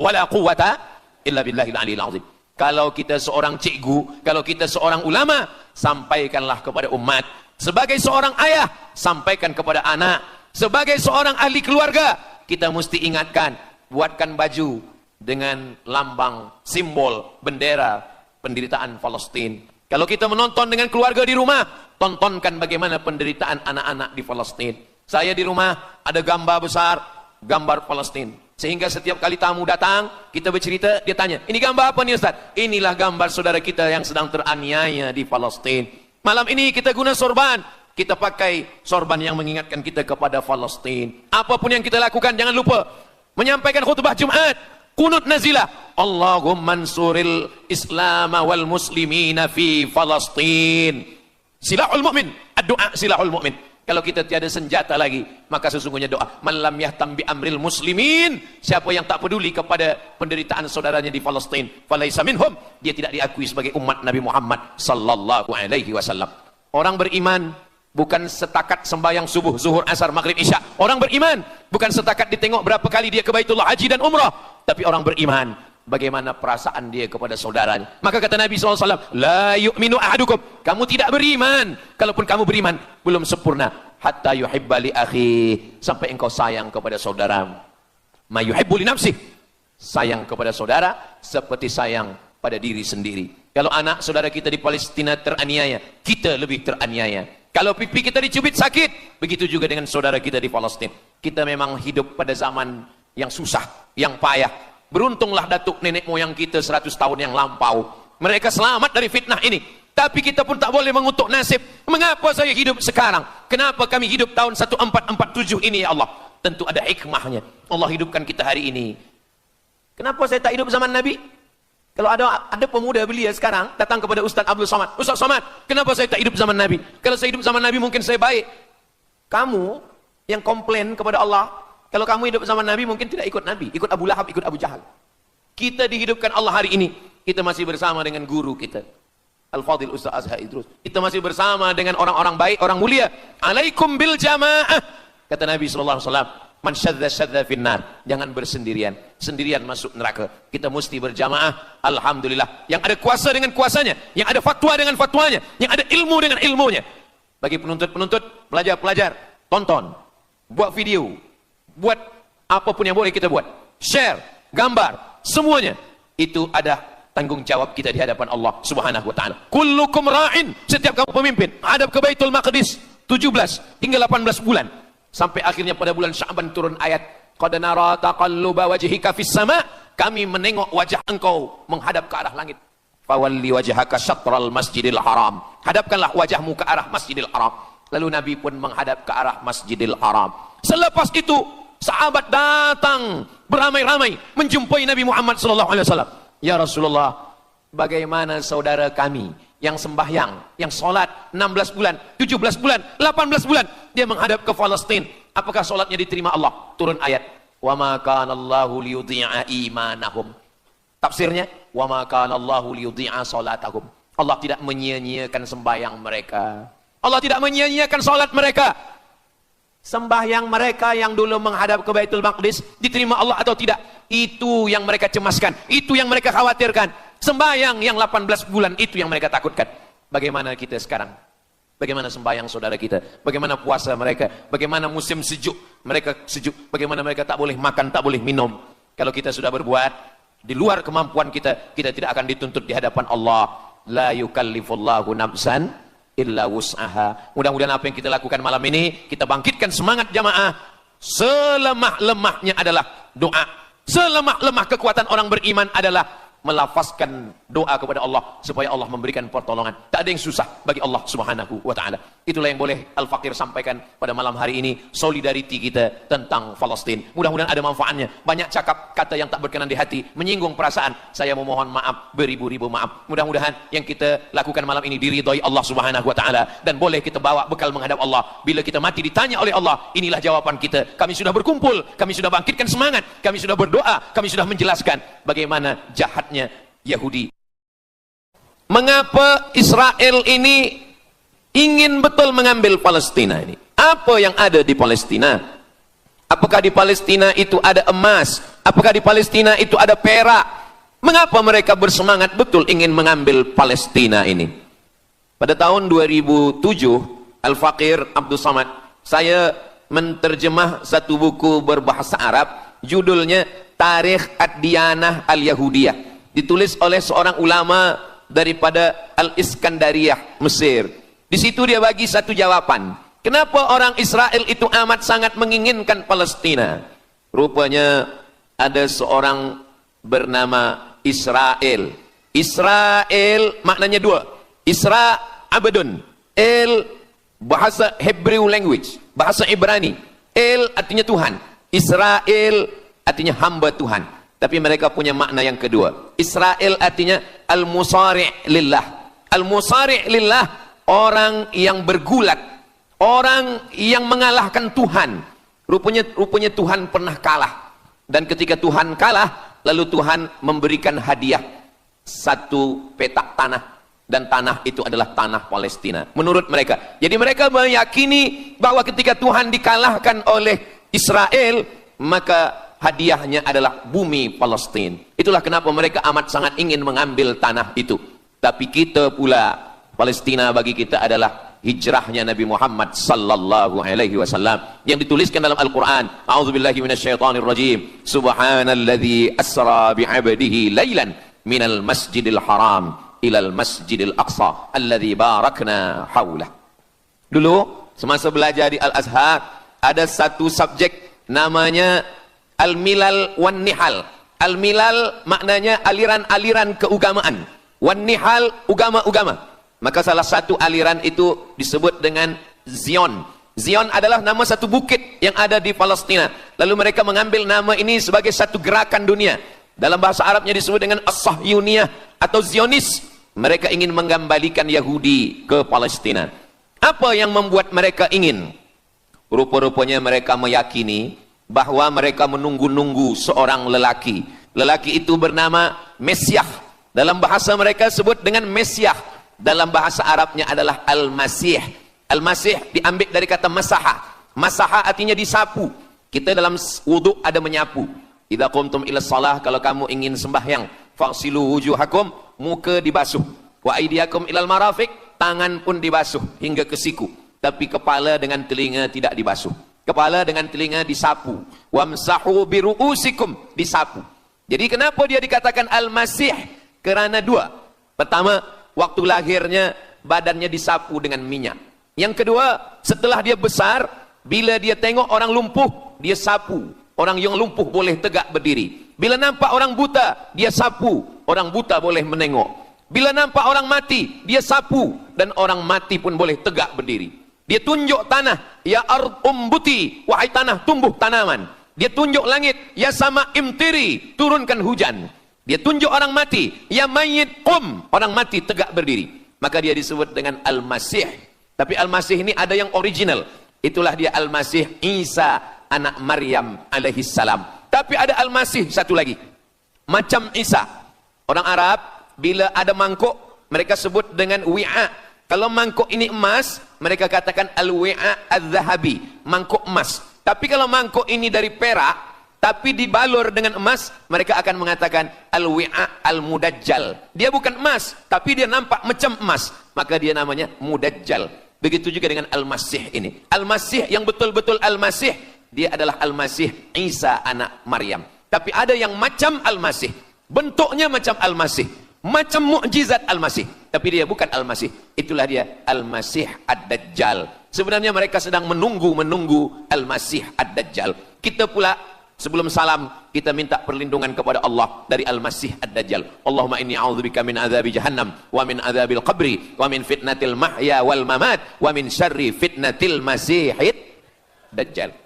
wala quwata illa billahil aliyil azim. Kalau kita seorang cikgu, kalau kita seorang ulama, sampaikanlah kepada umat. Sebagai seorang ayah, sampaikan kepada anak. Sebagai seorang ahli keluarga, kita mesti ingatkan, buatkan baju dengan lambang, simbol, bendera penderitaan Palestina. Kalau kita menonton dengan keluarga di rumah, tontonkan bagaimana penderitaan anak-anak di Palestina. Saya di rumah ada gambar besar, gambar Palestina. Sehingga setiap kali tamu datang, kita bercerita, dia tanya, ini gambar apa nih Ustaz? Inilah gambar saudara kita yang sedang teraniaya di Palestina. Malam ini kita guna sorban, kita pakai sorban yang mengingatkan kita kepada Palestina. Apapun yang kita lakukan, jangan lupa menyampaikan khutbah Jumat, kunut nazilah, Allahumma ansuril Islam wal muslimina fi Palestina. Silahul mu'min, ad-du'a silahul mu'min. Kalau kita tiada senjata lagi, maka sesungguhnya doa man lam yahtam bi amril muslimin, siapa yang tak peduli kepada penderitaan saudaranya di Palestin, falaisa minhum, dia tidak diakui sebagai umat Nabi Muhammad sallallahu alaihi wasallam. Orang beriman bukan setakat sembahyang subuh, zuhur, asar, maghrib, isya. Orang beriman bukan setakat ditengok berapa kali dia ke Baitullah haji dan umrah, tapi orang beriman bagaimana perasaan dia kepada saudaranya. Maka kata Nabi SAW, la yu'minu ahadukum, kamu tidak beriman, kalaupun kamu beriman belum sempurna, hatta yuhibba li akhi, sampai engkau sayang kepada saudaramu. Ma yuhibbu li nafsih, sayang kepada saudara seperti sayang pada diri sendiri. Kalau anak saudara kita di Palestina teraniaya, kita lebih teraniaya. Kalau pipi kita dicubit sakit, begitu juga dengan saudara kita di Palestina. Kita memang hidup pada zaman yang susah, yang payah. Beruntunglah datuk nenek moyang kita 100 tahun yang lampau, mereka selamat dari fitnah ini. Tapi kita pun tak boleh mengutuk nasib. Mengapa saya hidup sekarang? Kenapa kami hidup tahun 1447 ini ya Allah? Tentu ada hikmahnya. Allah hidupkan kita hari ini. Kenapa saya tak hidup zaman Nabi? Kalau ada pemuda belia sekarang datang kepada Ustaz Abdul Somad, Ustaz Somad, kenapa saya tak hidup zaman Nabi? Kalau saya hidup zaman Nabi mungkin saya baik. Kamu yang komplain kepada Allah, kalau kamu hidup zaman Nabi mungkin tidak ikut Nabi, ikut Abu Lahab, ikut Abu Jahal. Kita dihidupkan Allah hari ini, kita masih bersama dengan guru kita, Al-Fadhil Ustaz Azhar Idrus. Kita masih bersama dengan orang-orang baik, orang mulia. Alaikum bil jamaah, kata Nabi SAW. Man syadza syadza finnar, jangan bersendirian, sendirian masuk neraka. Kita mesti berjamaah. Alhamdulillah, yang ada kuasa dengan kuasanya, yang ada fatwa dengan fatwanya, yang ada ilmu dengan ilmunya. Bagi penuntut-penuntut, pelajar-pelajar, tonton, buat video, buat apapun yang boleh kita buat, share, gambar, semuanya itu ada tanggung jawab kita di hadapan Allah Subhanahu wa taala. Kullukum ra'in, setiap kamu pemimpin, hadap ke Baitul Maqdis 17 hingga 18 bulan. Sampai akhirnya pada bulan Sya'ban turun ayat, qad nara taqalluba wajhika fis sama, kami menengok wajah engkau menghadap ke arah langit. Fawalli wajhaka syatral masjidil haram, hadapkanlah wajahmu ke arah Masjidil Haram. Lalu Nabi pun menghadap ke arah Masjidil Haram. Selepas itu sahabat datang beramai-ramai menjumpai Nabi Muhammad SAW. Ya Rasulullah, bagaimana saudara kami yang sembahyang, yang solat 16 bulan, 17 bulan, 18 bulan, dia menghadap ke Palestina. Apakah solatnya diterima Allah? Turun ayat, wa ma kana Allahu liyudhi'a imanahum. Tafsirnya, wa ma kana Allahu liyudhi'a salatahum. Allah tidak menyia-nyiakan sembahyang mereka. Allah tidak menyia-nyiakan solat mereka. Sembahyang mereka yang dulu menghadap ke Baitul Maqdis diterima Allah atau tidak? Itu yang mereka cemaskan, itu yang mereka khawatirkan. Sembahyang yang 18 bulan itu yang mereka takutkan. Bagaimana kita sekarang? Bagaimana sembahyang saudara kita? Bagaimana puasa mereka? Bagaimana musim sejuk? Mereka sejuk. Bagaimana mereka tak boleh makan, tak boleh minum? Kalau kita sudah berbuat di luar kemampuan kita, kita tidak akan dituntut di hadapan Allah. La yukallifullahu nafsan illa wus'aha. Mudah-mudahan apa yang kita lakukan malam ini, kita bangkitkan semangat jamaah. Selemah-lemahnya adalah doa. Selemah-lemah kekuatan orang beriman adalah melafazkan doa kepada Allah supaya Allah memberikan pertolongan. Tak ada yang susah bagi Allah Subhanahu wa taala. Itulah yang boleh Al-Faqir sampaikan pada malam hari ini, solidariti kita tentang Palestina. Mudah-mudahan ada manfaatnya. Banyak cakap kata yang tak berkenan di hati, menyinggung perasaan. Saya memohon maaf, beribu-ribu maaf. Mudah-mudahan yang kita lakukan malam ini diridhai Allah Subhanahu wa taala dan boleh kita bawa bekal menghadap Allah. Bila kita mati ditanya oleh Allah, inilah jawaban kita. Kami sudah berkumpul, kami sudah bangkitkan semangat, kami sudah berdoa, kami sudah menjelaskan bagaimana jahatnya Yahudi. Mengapa Israel ini ingin betul mengambil Palestina ini? Apa yang ada di Palestina? Apakah di Palestina itu ada emas? Apakah di Palestina itu ada perak? Mengapa mereka bersemangat betul ingin mengambil Palestina ini? Pada tahun 2007, Al-Faqir Abdul Somad, saya menterjemah satu buku berbahasa Arab, judulnya Tarikh Ad-Diyanah Al-Yahudiyah. Ditulis oleh seorang ulama daripada Al-Iskandariyah, Mesir. Di situ dia bagi satu jawaban. Kenapa orang Israel itu amat sangat menginginkan Palestina? Rupanya ada seorang bernama Israel. Israel maknanya dua. Isra Abadun. El bahasa Hebrew language, bahasa Ibrani. El artinya Tuhan. Israel artinya hamba Tuhan. Tapi mereka punya makna yang kedua. Israel artinya al-musari' lillah. Al-musari' lillah, orang yang bergulat, Orang yang mengalahkan Tuhan. Rupanya Tuhan pernah kalah. Dan ketika Tuhan kalah, lalu Tuhan memberikan hadiah satu petak tanah. Dan tanah itu adalah tanah Palestina. Menurut mereka. Jadi mereka meyakini bahwa ketika Tuhan dikalahkan oleh Israel, maka hadiahnya adalah bumi Palestina. Itulah kenapa mereka amat sangat ingin mengambil tanah itu. Tapi kita pula, Palestina bagi kita adalah hijrahnya Nabi Muhammad sallallahu alaihi wasallam yang dituliskan dalam Al-Qur'an. A'udzubillahi minasyaitonir rajim. Subhanalladzi asra bi'abdihi lailan minal masjidil haram ilal masjidil aqsa alladzi barakna haulah. Dulu semasa belajar di Al-Azhar ada satu subjek namanya Al-Milal wan Nihal. Al-Milal maknanya aliran-aliran keagamaan. Wan Nihal agama-agama. Maka salah satu aliran itu disebut dengan Zion. Zion adalah nama satu bukit yang ada di Palestina. Lalu mereka mengambil nama ini sebagai satu gerakan dunia. Dalam bahasa Arabnya disebut dengan As-Sahyuniyah atau Zionis. Mereka ingin mengembalikan Yahudi ke Palestina. Apa yang membuat mereka ingin? Rupa-rupanya mereka meyakini bahwa mereka menunggu-nunggu seorang lelaki. Lelaki itu bernama Mesiah. Dalam bahasa mereka sebut dengan Mesiah. Dalam bahasa Arabnya adalah Al-Masih. Al-Masih diambil dari kata masaha. Masaha artinya disapu. Kita dalam wudhu ada menyapu. Idza qumtum ila shalah, kalau kamu ingin sembahyang, faghsilu wujuhakum, muka dibasuh. Wa aydiyakum ilal marafiq, tangan pun dibasuh hingga ke siku. Tapi kepala dengan telinga tidak dibasuh. Kepala dengan telinga disapu. Wamsahu biru'usikum, disapu. Jadi kenapa dia dikatakan Al-Masih? Kerana dua. Pertama, waktu lahirnya badannya disapu dengan minyak. Yang kedua, setelah dia besar, bila dia tengok orang lumpuh, dia sapu. Orang yang lumpuh boleh tegak berdiri. Bila nampak orang buta, dia sapu. Orang buta boleh menengok. Bila nampak orang mati, dia sapu. Dan orang mati pun boleh tegak berdiri. Dia tunjuk tanah, ya ard umbuti, wahai tanah tumbuh tanaman. Dia tunjuk langit, ya sama imtiri, turunkan hujan. Dia tunjuk orang mati, ya mayyit qum, orang mati tegak berdiri. Maka dia disebut dengan Al-Masih. Tapi Al-Masih ini ada yang original. Itulah dia Al-Masih Isa anak Maryam alaihi salam. Tapi ada Al-Masih satu lagi. Macam Isa. Orang Arab bila ada mangkuk, mereka sebut dengan wi'a. Kalau mangkuk ini emas, mereka katakan al-wi'a al-zahabi, mangkuk emas. Tapi kalau mangkuk ini dari perak, tapi dibalur dengan emas, mereka akan mengatakan al-wi'a al-mudajjal. Dia bukan emas, tapi dia nampak macam emas, maka dia namanya mudajjal. Begitu juga dengan Al-Masih ini. Al-Masih yang betul-betul Al-Masih, dia adalah Al-Masih Isa anak Maryam. Tapi ada yang macam Al-Masih, bentuknya macam Al-Masih, macam mukjizat Al-Masih, tapi dia bukan Al-Masih. Itulah dia Al-Masih Ad-Dajjal. Sebenarnya mereka sedang menunggu Al-Masih Ad-Dajjal. Kita pula sebelum salam, kita minta perlindungan kepada Allah dari Al-Masih Ad-Dajjal. Allahumma inni a'udzubika min adzabi jahannam wa min adzabil qabri wa min fitnatil mahya wal mamat wa min syarri fitnatil masihid Dajjal.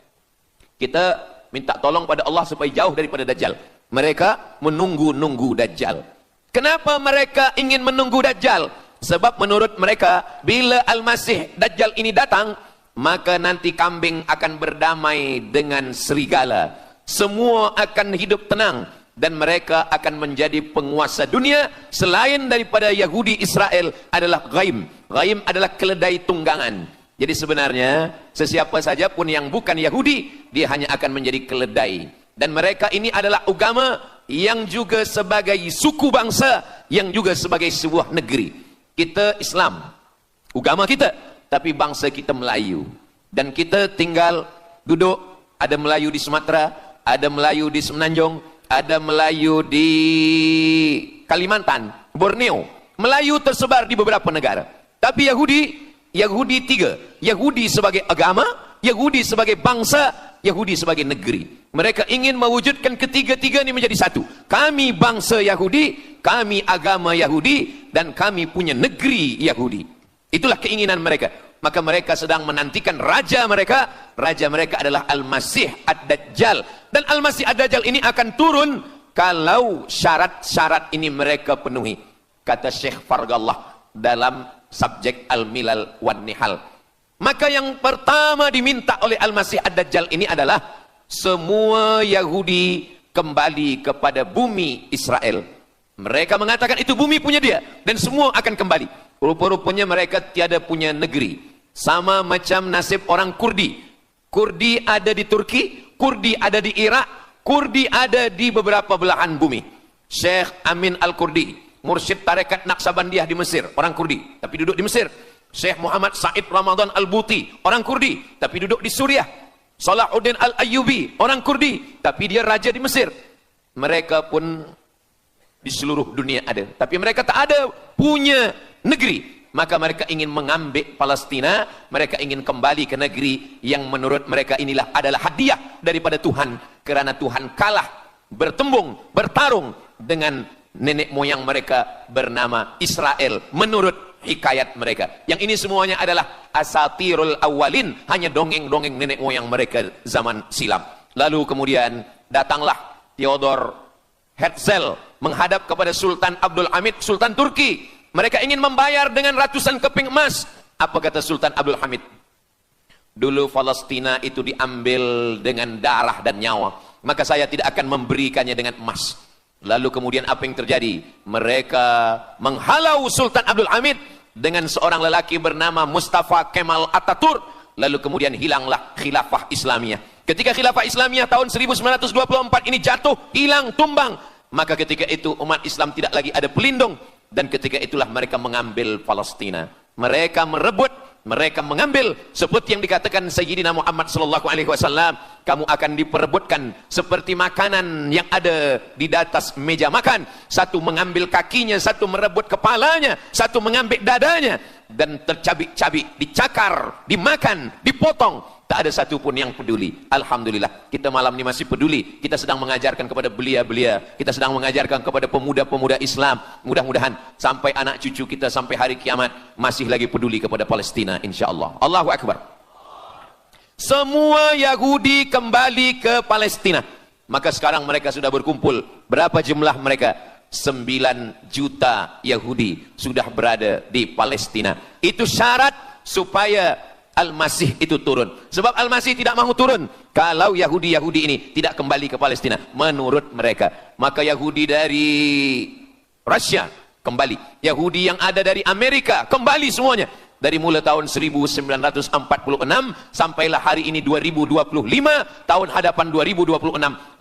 Kita minta tolong pada Allah supaya jauh daripada Dajjal. Mereka menunggu-nunggu Dajjal. Kenapa mereka ingin menunggu Dajjal? Sebab menurut mereka, bila Al-Masih Dajjal ini datang, maka nanti kambing akan berdamai dengan serigala. Semua akan hidup tenang. Dan mereka akan menjadi penguasa dunia. Selain daripada Yahudi Israel adalah ghaim. Ghaim adalah keledai tunggangan. Jadi sebenarnya, sesiapa saja pun yang bukan Yahudi, dia hanya akan menjadi keledai. Dan mereka ini adalah agama yang juga sebagai suku bangsa, yang juga sebagai sebuah negeri. Kita Islam, agama kita, tapi bangsa kita Melayu. Dan kita tinggal duduk, ada Melayu di Sumatera, ada Melayu di Semenanjung, ada Melayu di Kalimantan, Borneo. Melayu tersebar di beberapa negara. Tapi Yahudi tiga. Yahudi sebagai agama, Yahudi sebagai bangsa, Yahudi sebagai negeri. Mereka ingin mewujudkan ketiga-tiga ini menjadi satu. Kami bangsa Yahudi, kami agama Yahudi, dan kami punya negeri Yahudi. Itulah keinginan mereka. Maka mereka sedang menantikan raja mereka. Raja mereka adalah Al-Masih Ad-Dajjal. Dan Al-Masih Ad-Dajjal ini akan turun kalau syarat-syarat ini mereka penuhi. Kata Syekh Fargallah dalam subjek Al-Milal wan Nihal. Maka yang pertama diminta oleh Al-Masih Ad-Dajjal ini adalah semua Yahudi kembali kepada bumi Israel. Mereka mengatakan itu bumi punya dia dan semua akan kembali. Rupa-rupanya mereka tiada punya negeri. Sama macam nasib orang Kurdi. Kurdi ada di Turki, Kurdi ada di Irak, Kurdi ada di beberapa belahan bumi. Syekh Amin Al-Kurdi, mursyid tarekat Naqsabandiyah di Mesir, orang Kurdi, tapi duduk di Mesir. Syekh Muhammad Said Ramadan Al-Buti, orang Kurdi, tapi duduk di Suriah. Salahuddin Al-Ayyubi, orang Kurdi, tapi dia raja di Mesir. Mereka pun di seluruh dunia ada, tapi mereka tak ada punya negeri. Maka mereka ingin mengambil Palestina, mereka ingin kembali ke negeri yang menurut mereka inilah adalah hadiah daripada Tuhan, karena Tuhan kalah bertembung, bertarung dengan nenek moyang mereka bernama Israel menurut hikayat mereka. Yang ini semuanya adalah asatirul awalin, hanya dongeng-dongeng nenek moyang mereka zaman silam. Lalu kemudian datanglah Theodor Herzl menghadap kepada Sultan Abdul Hamid, Sultan Turki. Mereka ingin membayar dengan ratusan keping emas. Apa kata Sultan Abdul Hamid? Dulu Palestina itu diambil dengan darah dan nyawa, maka saya tidak akan memberikannya dengan emas. Lalu kemudian apa yang terjadi? Mereka menghalau Sultan Abdul Hamid dengan seorang lelaki bernama Mustafa Kemal Ataturk. Lalu kemudian hilanglah khilafah Islamiyah. Ketika khilafah Islamiyah tahun 1924 ini jatuh, hilang, tumbang, maka ketika itu umat Islam tidak lagi ada pelindung. Dan ketika itulah mereka mengambil Palestina. Mereka merebut, mereka mengambil, seperti yang dikatakan Sayyidina Muhammad sallallahu alaihi wasallam, kamu akan diperebutkan seperti makanan yang ada di atas meja makan. Satu mengambil kakinya, satu merebut kepalanya, satu mengambil dadanya, dan tercabik-cabik, dicakar, dimakan, dipotong. Tak ada satu pun yang peduli. Alhamdulillah, kita malam ini masih peduli. Kita sedang mengajarkan kepada belia-belia, kita sedang mengajarkan kepada pemuda-pemuda Islam. Mudah-mudahan sampai anak cucu kita sampai hari kiamat masih lagi peduli kepada Palestina, insyaAllah. Allahu Akbar. Semua Yahudi kembali ke Palestina. Maka sekarang mereka sudah berkumpul. Berapa jumlah mereka? 9 juta Yahudi sudah berada di Palestina. Itu syarat supaya Al-Masih itu turun. Sebab Al-Masih tidak mahu turun kalau Yahudi-Yahudi ini tidak kembali ke Palestina menurut mereka. Maka Yahudi dari Rusia kembali, Yahudi yang ada dari Amerika kembali semuanya. Dari mulai tahun 1946 sampailah hari ini 2025, tahun hadapan 2026, 80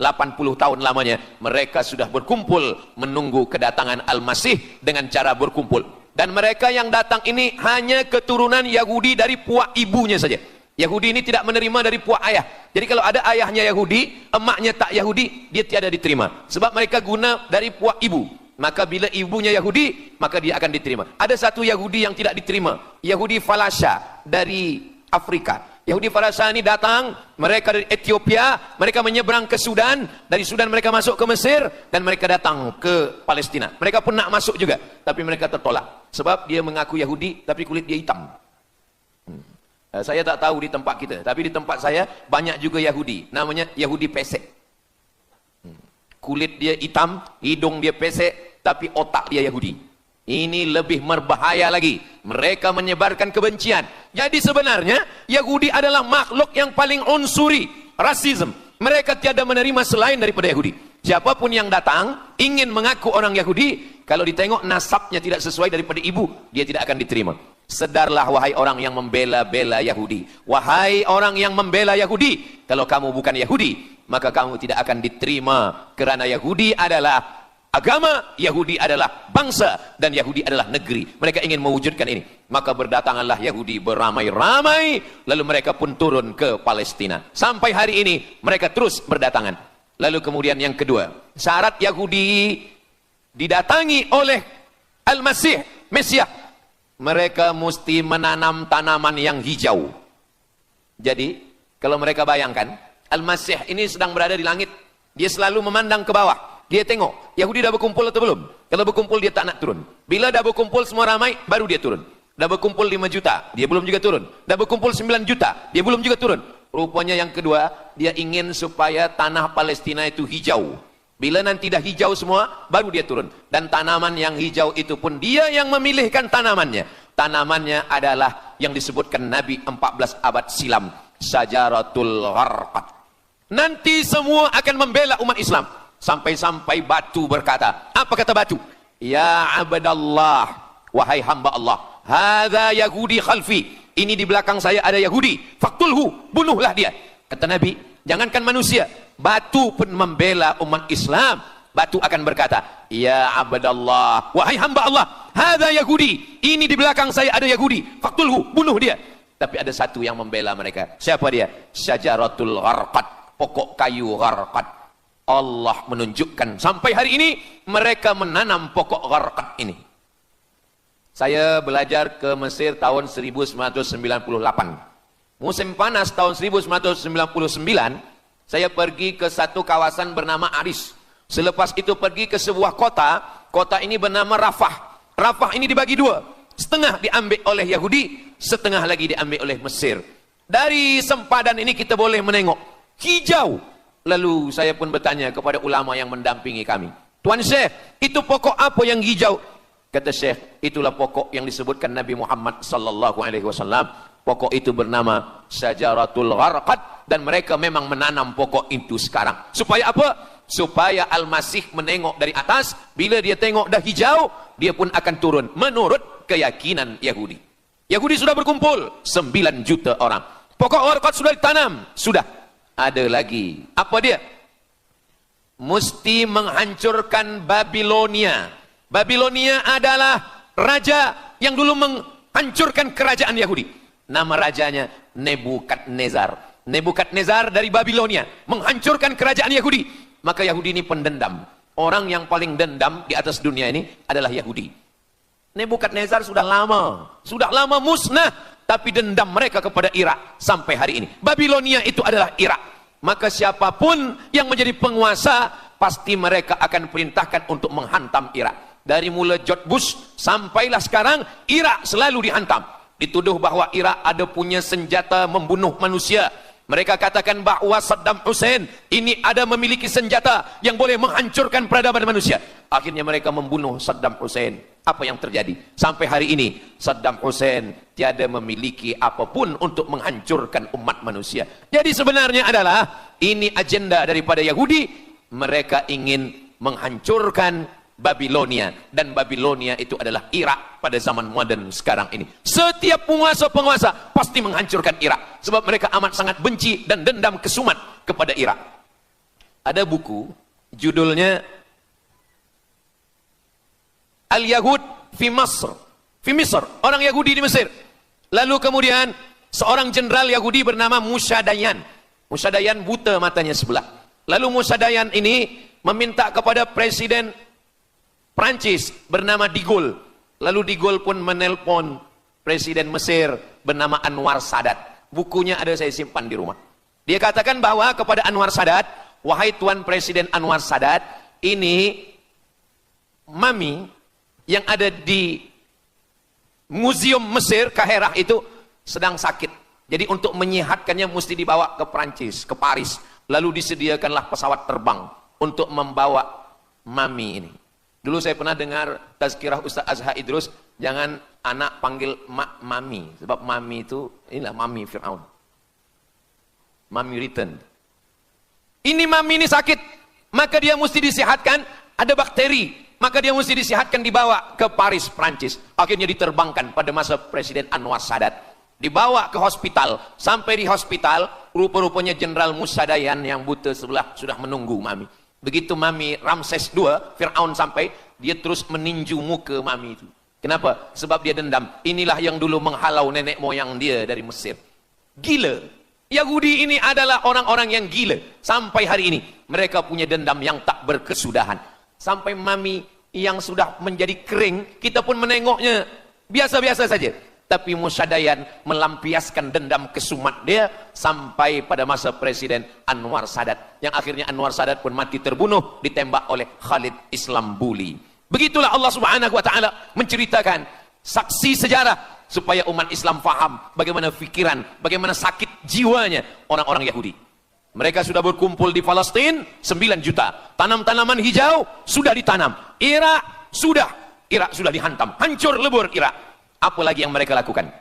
tahun lamanya mereka sudah berkumpul menunggu kedatangan Al-Masih dengan cara berkumpul. Dan mereka yang datang ini hanya keturunan Yahudi dari puak ibunya saja. Yahudi ini tidak menerima dari puak ayah. Jadi kalau ada ayahnya Yahudi, emaknya tak Yahudi, dia tiada diterima. Sebab mereka guna dari puak ibu. Maka bila ibunya Yahudi, maka dia akan diterima. Ada satu Yahudi yang tidak diterima, Yahudi Falasha dari Afrika. Yahudi Falasha ini datang, mereka dari Ethiopia, mereka menyeberang ke Sudan, dari Sudan mereka masuk ke Mesir, dan mereka datang ke Palestina. Mereka pun nak masuk juga, tapi mereka tertolak. Sebab dia mengaku Yahudi, tapi kulit dia hitam. Saya tak tahu di tempat kita, tapi di tempat saya banyak juga Yahudi, namanya Yahudi pesek. Kulit dia hitam, hidung dia pesek, tapi otak dia Yahudi. Ini lebih berbahaya lagi. Mereka menyebarkan kebencian. Jadi sebenarnya Yahudi adalah makhluk yang paling unsuri, rasisme. Mereka tiada menerima selain daripada Yahudi. Siapapun yang datang ingin mengaku orang Yahudi, kalau ditengok nasabnya tidak sesuai daripada ibu, dia tidak akan diterima. Sedarlah wahai orang yang membela-bela Yahudi. Wahai orang yang membela Yahudi, kalau kamu bukan Yahudi, maka kamu tidak akan diterima. Kerana Yahudi adalah agama, Yahudi adalah bangsa, dan Yahudi adalah negeri. Mereka ingin mewujudkan ini. Maka berdatanganlah Yahudi beramai-ramai, lalu mereka pun turun ke Palestina. Sampai hari ini mereka terus berdatangan. Lalu kemudian yang kedua, syarat Yahudi didatangi oleh Al-Masih, Mesias, mereka mesti menanam tanaman yang hijau. Jadi kalau mereka bayangkan, Al-Masih ini sedang berada di langit, dia selalu memandang ke bawah. Dia tengok, Yahudi dah berkumpul atau belum? Kalau berkumpul dia tak nak turun. Bila dah berkumpul semua ramai, baru dia turun. Dah berkumpul 5 juta, dia belum juga turun. Dah berkumpul 9 juta, dia belum juga turun. Rupanya yang kedua, dia ingin supaya tanah Palestina itu hijau. Bila nanti dah hijau semua, baru dia turun. Dan tanaman yang hijau itu pun dia yang memilihkan tanamannya. Tanamannya adalah yang disebutkan Nabi 14 abad silam, Syajaratul Gharqad. Nanti semua akan membela umat Islam. Sampai-sampai batu berkata, apa kata batu? Ya abdallah, wahai hamba Allah, hadza Yahudi khalfi, ini di belakang saya ada Yahudi, faktulhu, bunuhlah dia. Kata Nabi, jangankan manusia, batu pun membela umat Islam. Batu akan berkata, ya abdallah, wahai hamba Allah, hadza Yahudi, ini di belakang saya ada Yahudi, faktulhu, bunuh dia. Tapi ada satu yang membela mereka. Siapa dia? Syajaratul Gharqad, pokok kayu Gharqad. Allah menunjukkan sampai hari ini mereka menanam pokok Gharqad ini. Saya belajar ke Mesir tahun 1998. Musim panas tahun 1999, saya pergi ke satu kawasan bernama Aris. Selepas itu pergi ke sebuah kota, kota ini bernama Rafah. Rafah ini dibagi dua, setengah diambil oleh Yahudi, setengah lagi diambil oleh Mesir. Dari sempadan ini kita boleh menengok hijau. Lalu saya pun bertanya kepada ulama yang mendampingi kami, Tuan Syekh, itu pokok apa yang hijau? Kata Syekh, itulah pokok yang disebutkan Nabi Muhammad sallallahu alaihi wasallam. Pokok itu bernama Syajaratul Gharqad, dan mereka memang menanam pokok itu sekarang. Supaya apa? Supaya Al-Masih menengok dari atas, bila dia tengok dah hijau, dia pun akan turun menurut keyakinan Yahudi. Yahudi sudah berkumpul 9 juta orang. Pokok Gharqad sudah ditanam, sudah. Ada lagi. Apa dia? Mesti menghancurkan Babilonia. Babilonia adalah raja yang dulu menghancurkan kerajaan Yahudi. Nama rajanya Nebukadnezar. Nebukadnezar dari Babilonia menghancurkan kerajaan Yahudi. Maka Yahudi ini pendendam. Orang yang paling dendam di atas dunia ini adalah Yahudi. Nebukadnezar sudah lama musnah, tapi dendam mereka kepada Irak sampai hari ini. Babilonia itu adalah Irak. Maka siapapun yang menjadi penguasa, pasti mereka akan perintahkan untuk menghantam Irak. Dari mula George Bush sampailah sekarang, Irak selalu dihantam. Dituduh bahwa Irak ada punya senjata membunuh manusia. Mereka katakan bahwa Saddam Hussein ini ada memiliki senjata yang boleh menghancurkan peradaban manusia. Akhirnya mereka membunuh Saddam Hussein. Apa yang terjadi? Sampai hari ini Saddam Hussein tiada memiliki apapun untuk menghancurkan umat manusia. Jadi sebenarnya adalah ini agenda daripada Yahudi. Mereka ingin menghancurkan Babilonia, dan Babilonia itu adalah Irak pada zaman modern sekarang ini. Setiap penguasa-penguasa pasti menghancurkan Irak, sebab mereka amat sangat benci dan dendam kesumat kepada Irak. Ada buku judulnya Al-Yahud fi Masr, fi Misr, orang Yahudi di Mesir. Lalu kemudian seorang jenderal Yahudi bernama Musa Dayan. Musa Dayan buta matanya sebelah. Lalu Musa Dayan ini meminta kepada Presiden Prancis bernama De Gaulle. Lalu De Gaulle pun menelpon Presiden Mesir bernama Anwar Sadat. Bukunya ada, saya simpan di rumah. Dia katakan bahwa kepada Anwar Sadat, wahai Tuan Presiden Anwar Sadat, ini mami yang ada di Museum Mesir Kaherah itu sedang sakit. Jadi untuk menyehatkannya mesti dibawa ke Prancis, ke Paris. Lalu disediakanlah pesawat terbang untuk membawa mami ini. Dulu saya pernah dengar tazkirah Ustaz Azhar Idrus, jangan anak panggil mami, sebab mami itu, inilah mami Fir'aun. Mami return. Ini mami ini sakit, maka dia mesti disehatkan, ada bakteri, maka dia mesti disehatkan, dibawa ke Paris, Prancis. Akhirnya diterbangkan pada masa Presiden Anwar Sadat. Dibawa ke hospital, sampai di hospital, rupa-rupanya Jenderal Musa Dayan yang buta sebelah sudah menunggu mami. Begitu mami Ramses II, Fir'aun sampai, dia terus meninju muka mami itu. Kenapa? Sebab dia dendam. Inilah yang dulu menghalau nenek moyang dia dari Mesir. Gila. Yahudi ini adalah orang-orang yang gila. Sampai hari ini, mereka punya dendam yang tak berkesudahan. Sampai mami yang sudah menjadi kering, kita pun menengoknya biasa-biasa saja. Tapi Musa Dayan melampiaskan dendam kesumat dia sampai pada masa Presiden Anwar Sadat. Yang akhirnya Anwar Sadat pun mati terbunuh, ditembak oleh Khalid Islambuli. Begitulah Allah Subhanahu wa Ta'ala menceritakan saksi sejarah supaya umat Islam faham bagaimana fikiran, bagaimana sakit jiwanya orang-orang Yahudi. Mereka sudah berkumpul di Palestina 9 juta. Tanam-tanaman hijau sudah ditanam. Irak sudah dihantam, hancur lebur Irak. Apa lagi yang mereka lakukan?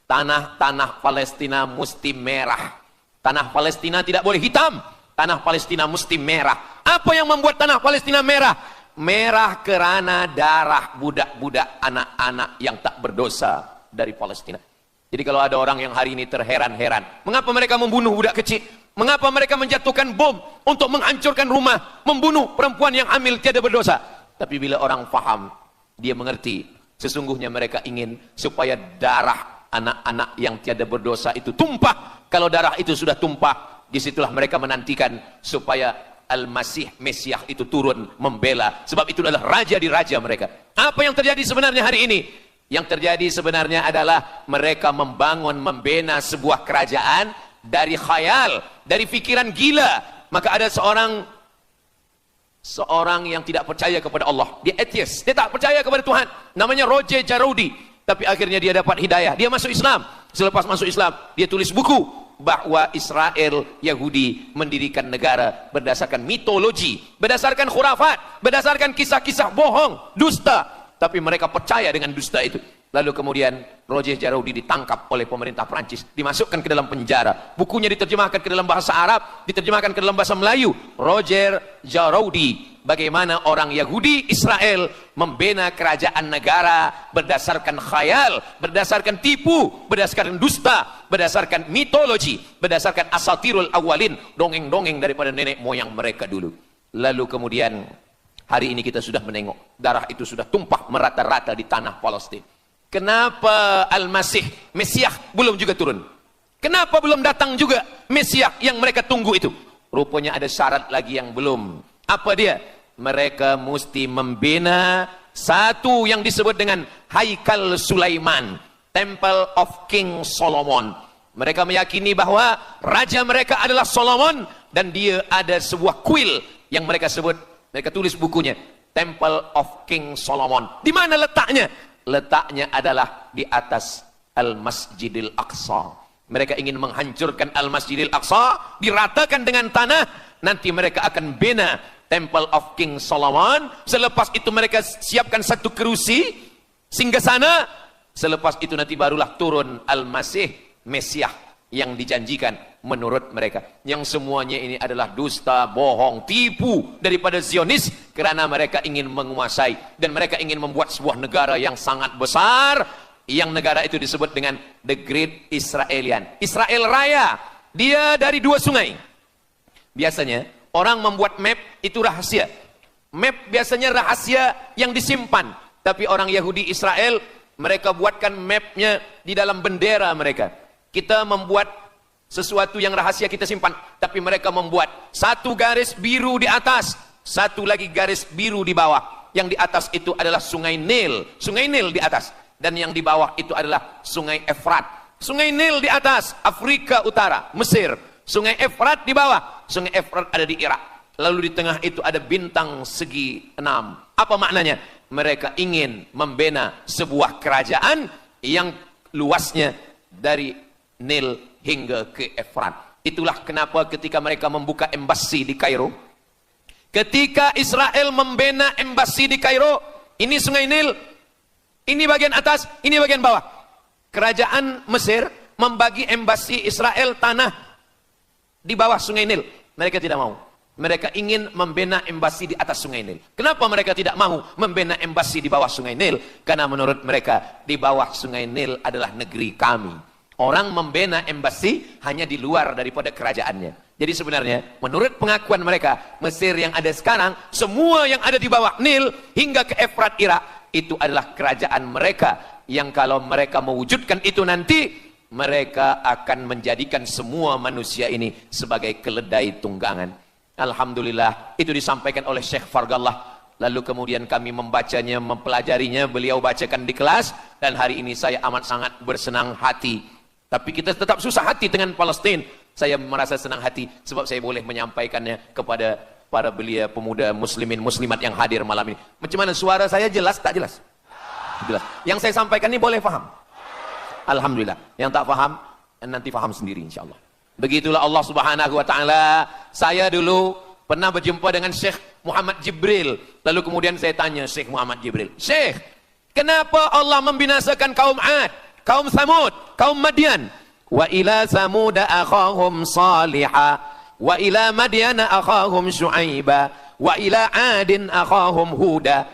tanah Palestina mesti merah. Tanah Palestina tidak boleh hitam. Tanah Palestina mesti merah. Apa yang membuat tanah Palestina merah? Merah karena darah budak-budak anak-anak yang tak berdosa dari Palestina. Jadi kalau ada orang yang hari ini terheran-heran, mengapa mereka membunuh budak kecil? Mengapa mereka menjatuhkan bom untuk menghancurkan rumah, membunuh perempuan yang hamil tiada berdosa? Tapi bila orang faham, dia mengerti, sesungguhnya mereka ingin supaya darah anak-anak yang tiada berdosa itu tumpah. Kalau darah itu sudah tumpah, disitulah mereka menantikan supaya Al-Masih, Mesiah itu turun membela. Sebab itu adalah raja di raja mereka. Apa yang terjadi sebenarnya hari ini? Yang terjadi sebenarnya adalah mereka membangun, membina sebuah kerajaan dari khayal, dari pikiran gila. Maka ada seorang yang tidak percaya kepada Allah. Dia atheist, dia tak percaya kepada Tuhan. Namanya Roger Jaroudi. Tapi akhirnya dia dapat hidayah. Dia masuk Islam. Selepas masuk Islam, dia tulis buku bahwa Israel, Yahudi mendirikan negara berdasarkan mitologi, berdasarkan khurafat, berdasarkan kisah-kisah bohong, dusta. Tapi mereka percaya dengan dusta itu. Lalu kemudian Roger Jaroudi ditangkap oleh pemerintah Prancis, dimasukkan ke dalam penjara. Bukunya diterjemahkan ke dalam bahasa Arab, diterjemahkan ke dalam bahasa Melayu. Roger Jaroudi, bagaimana orang Yahudi Israel membina kerajaan negara berdasarkan khayal, berdasarkan tipu, berdasarkan dusta, berdasarkan mitologi, berdasarkan asatirul awalin, dongeng-dongeng daripada nenek moyang mereka dulu. Lalu kemudian hari ini kita sudah menengok, darah itu sudah tumpah merata-rata di tanah Palestina. Kenapa Al-Masih, Mesiah belum juga turun? Kenapa belum datang juga Mesiah yang mereka tunggu itu? Rupanya ada syarat lagi yang belum. Apa dia? Mereka mesti membina satu yang disebut dengan Haikal Sulaiman, Temple of King Solomon. Mereka meyakini bahwa raja mereka adalah Solomon, dan dia ada sebuah kuil yang mereka sebut, mereka tulis bukunya, Temple of King Solomon. Di mana letaknya? Letaknya adalah di atas Al-Masjidil Aqsa. Mereka ingin menghancurkan Al-Masjidil Aqsa, diratakan dengan tanah. Nanti mereka akan bina Temple of King Solomon. Selepas itu mereka siapkan satu kerusi singgasana. Selepas itu nanti barulah turun Al-Masih, Mesiah yang dijanjikan menurut mereka. Yang semuanya ini adalah dusta, bohong, tipu daripada Zionis, karena mereka ingin menguasai dan mereka ingin membuat sebuah negara yang sangat besar, yang negara itu disebut dengan The Great Israelian, Israel Raya. Dia dari dua sungai. Biasanya orang membuat map itu rahasia. Map biasanya rahasia yang disimpan. Tapi orang Yahudi Israel, mereka buatkan mapnya di dalam bendera mereka. Kita membuat sesuatu yang rahasia kita simpan, tapi mereka membuat satu garis biru di atas, satu lagi garis biru di bawah. Yang di atas itu adalah sungai Nil di atas, dan yang di bawah itu adalah sungai Efrat. Sungai Nil di atas, Afrika Utara, Mesir. Sungai Efrat di bawah, sungai Efrat ada di Irak. Lalu di tengah itu ada bintang segi 6. Apa maknanya? Mereka ingin membina sebuah kerajaan yang luasnya dari Nil hingga ke Efrat. Itulah kenapa ketika mereka membuka embasi di Kairo, ketika Israel membina embasi di Kairo, ini sungai Nil, ini bagian atas, ini bagian bawah. Kerajaan Mesir membagi embasi Israel tanah di bawah sungai Nil. Mereka tidak mau. Mereka ingin membina embasi di atas sungai Nil. Kenapa mereka tidak mau membina embasi di bawah sungai Nil? Karena menurut mereka di bawah sungai Nil adalah negeri kami. Orang membina embasi hanya di luar daripada kerajaannya. Jadi sebenarnya menurut pengakuan mereka, Mesir yang ada sekarang, semua yang ada di bawah Nil hingga ke Efrat Irak, itu adalah kerajaan mereka. Yang kalau mereka mewujudkan itu nanti, mereka akan menjadikan semua manusia ini sebagai keledai tunggangan. Alhamdulillah, itu disampaikan oleh Syekh Fargallah. Lalu kemudian kami membacanya, mempelajarinya, beliau bacakan di kelas, dan hari ini saya amat sangat bersenang hati. Tapi kita tetap susah hati dengan Palestina. Saya merasa senang hati sebab saya boleh menyampaikannya kepada para belia pemuda muslimin muslimat yang hadir malam ini. Macam mana suara saya, jelas tak jelas? Jelas. Yang saya sampaikan ini boleh faham? Alhamdulillah. Yang tak faham nanti faham sendiri insyaallah. Begitulah Allah Subhanahu wa taala. Saya dulu pernah berjumpa dengan Syekh Muhammad Jibril. Lalu kemudian saya tanya Syekh Muhammad Jibril, "Syekh, kenapa Allah membinasakan kaum Ad, kaum Samud, kaum Madian. Wa ila Samuda akhahum Salihah, wa ila Madyana akhahum Syuaiba, wa ila Adin akhahum Huda.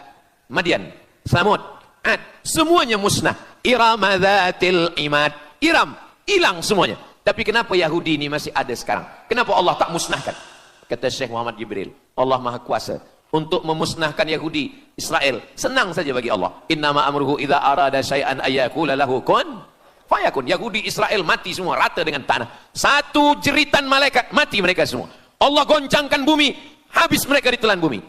Madian, Samud, Ad, semuanya musnah. Iram dzatil imad. Iram, hilang semuanya. Tapi kenapa Yahudi ini masih ada sekarang? Kenapa Allah tak musnahkan? Kata Syekh Muhammad Jibril, Allah Maha Kuasa untuk memusnahkan Yahudi, Israel. Senang saja bagi Allah. Innama amruhu idza arada syai'an ayyakula lahu kun fayakun. Yahudi Israel mati semua rata dengan tanah. Satu jeritan malaikat mati mereka semua. Allah goncangkan bumi, habis mereka ditelan bumi.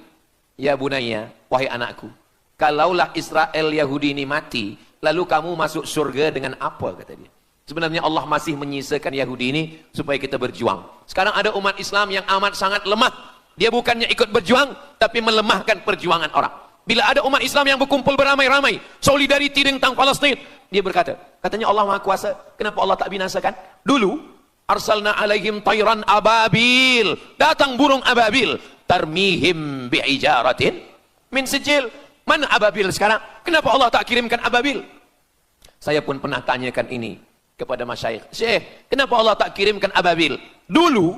Ya bunayya, wahai anakku, kalaulah Israel Yahudi ini mati, lalu kamu masuk surga dengan apa, kata dia. Sebenarnya Allah masih menyisakan Yahudi ini supaya kita berjuang. Sekarang ada umat Islam yang amat sangat lemah. Dia bukannya ikut berjuang, tapi melemahkan perjuangan orang. Bila ada umat Islam yang berkumpul beramai-ramai, solidariti tentang Palestin, dia berkata, katanya Allah Maha Kuasa, kenapa Allah tak binasakan? Dulu, arsalna alaihim tayran ababil, datang burung ababil, tarmihim bi'ijaratin min sijil. Mana ababil sekarang? Kenapa Allah tak kirimkan ababil? Saya pun pernah tanyakan ini kepada masyayikh. Syekh, kenapa Allah tak kirimkan ababil? Dulu,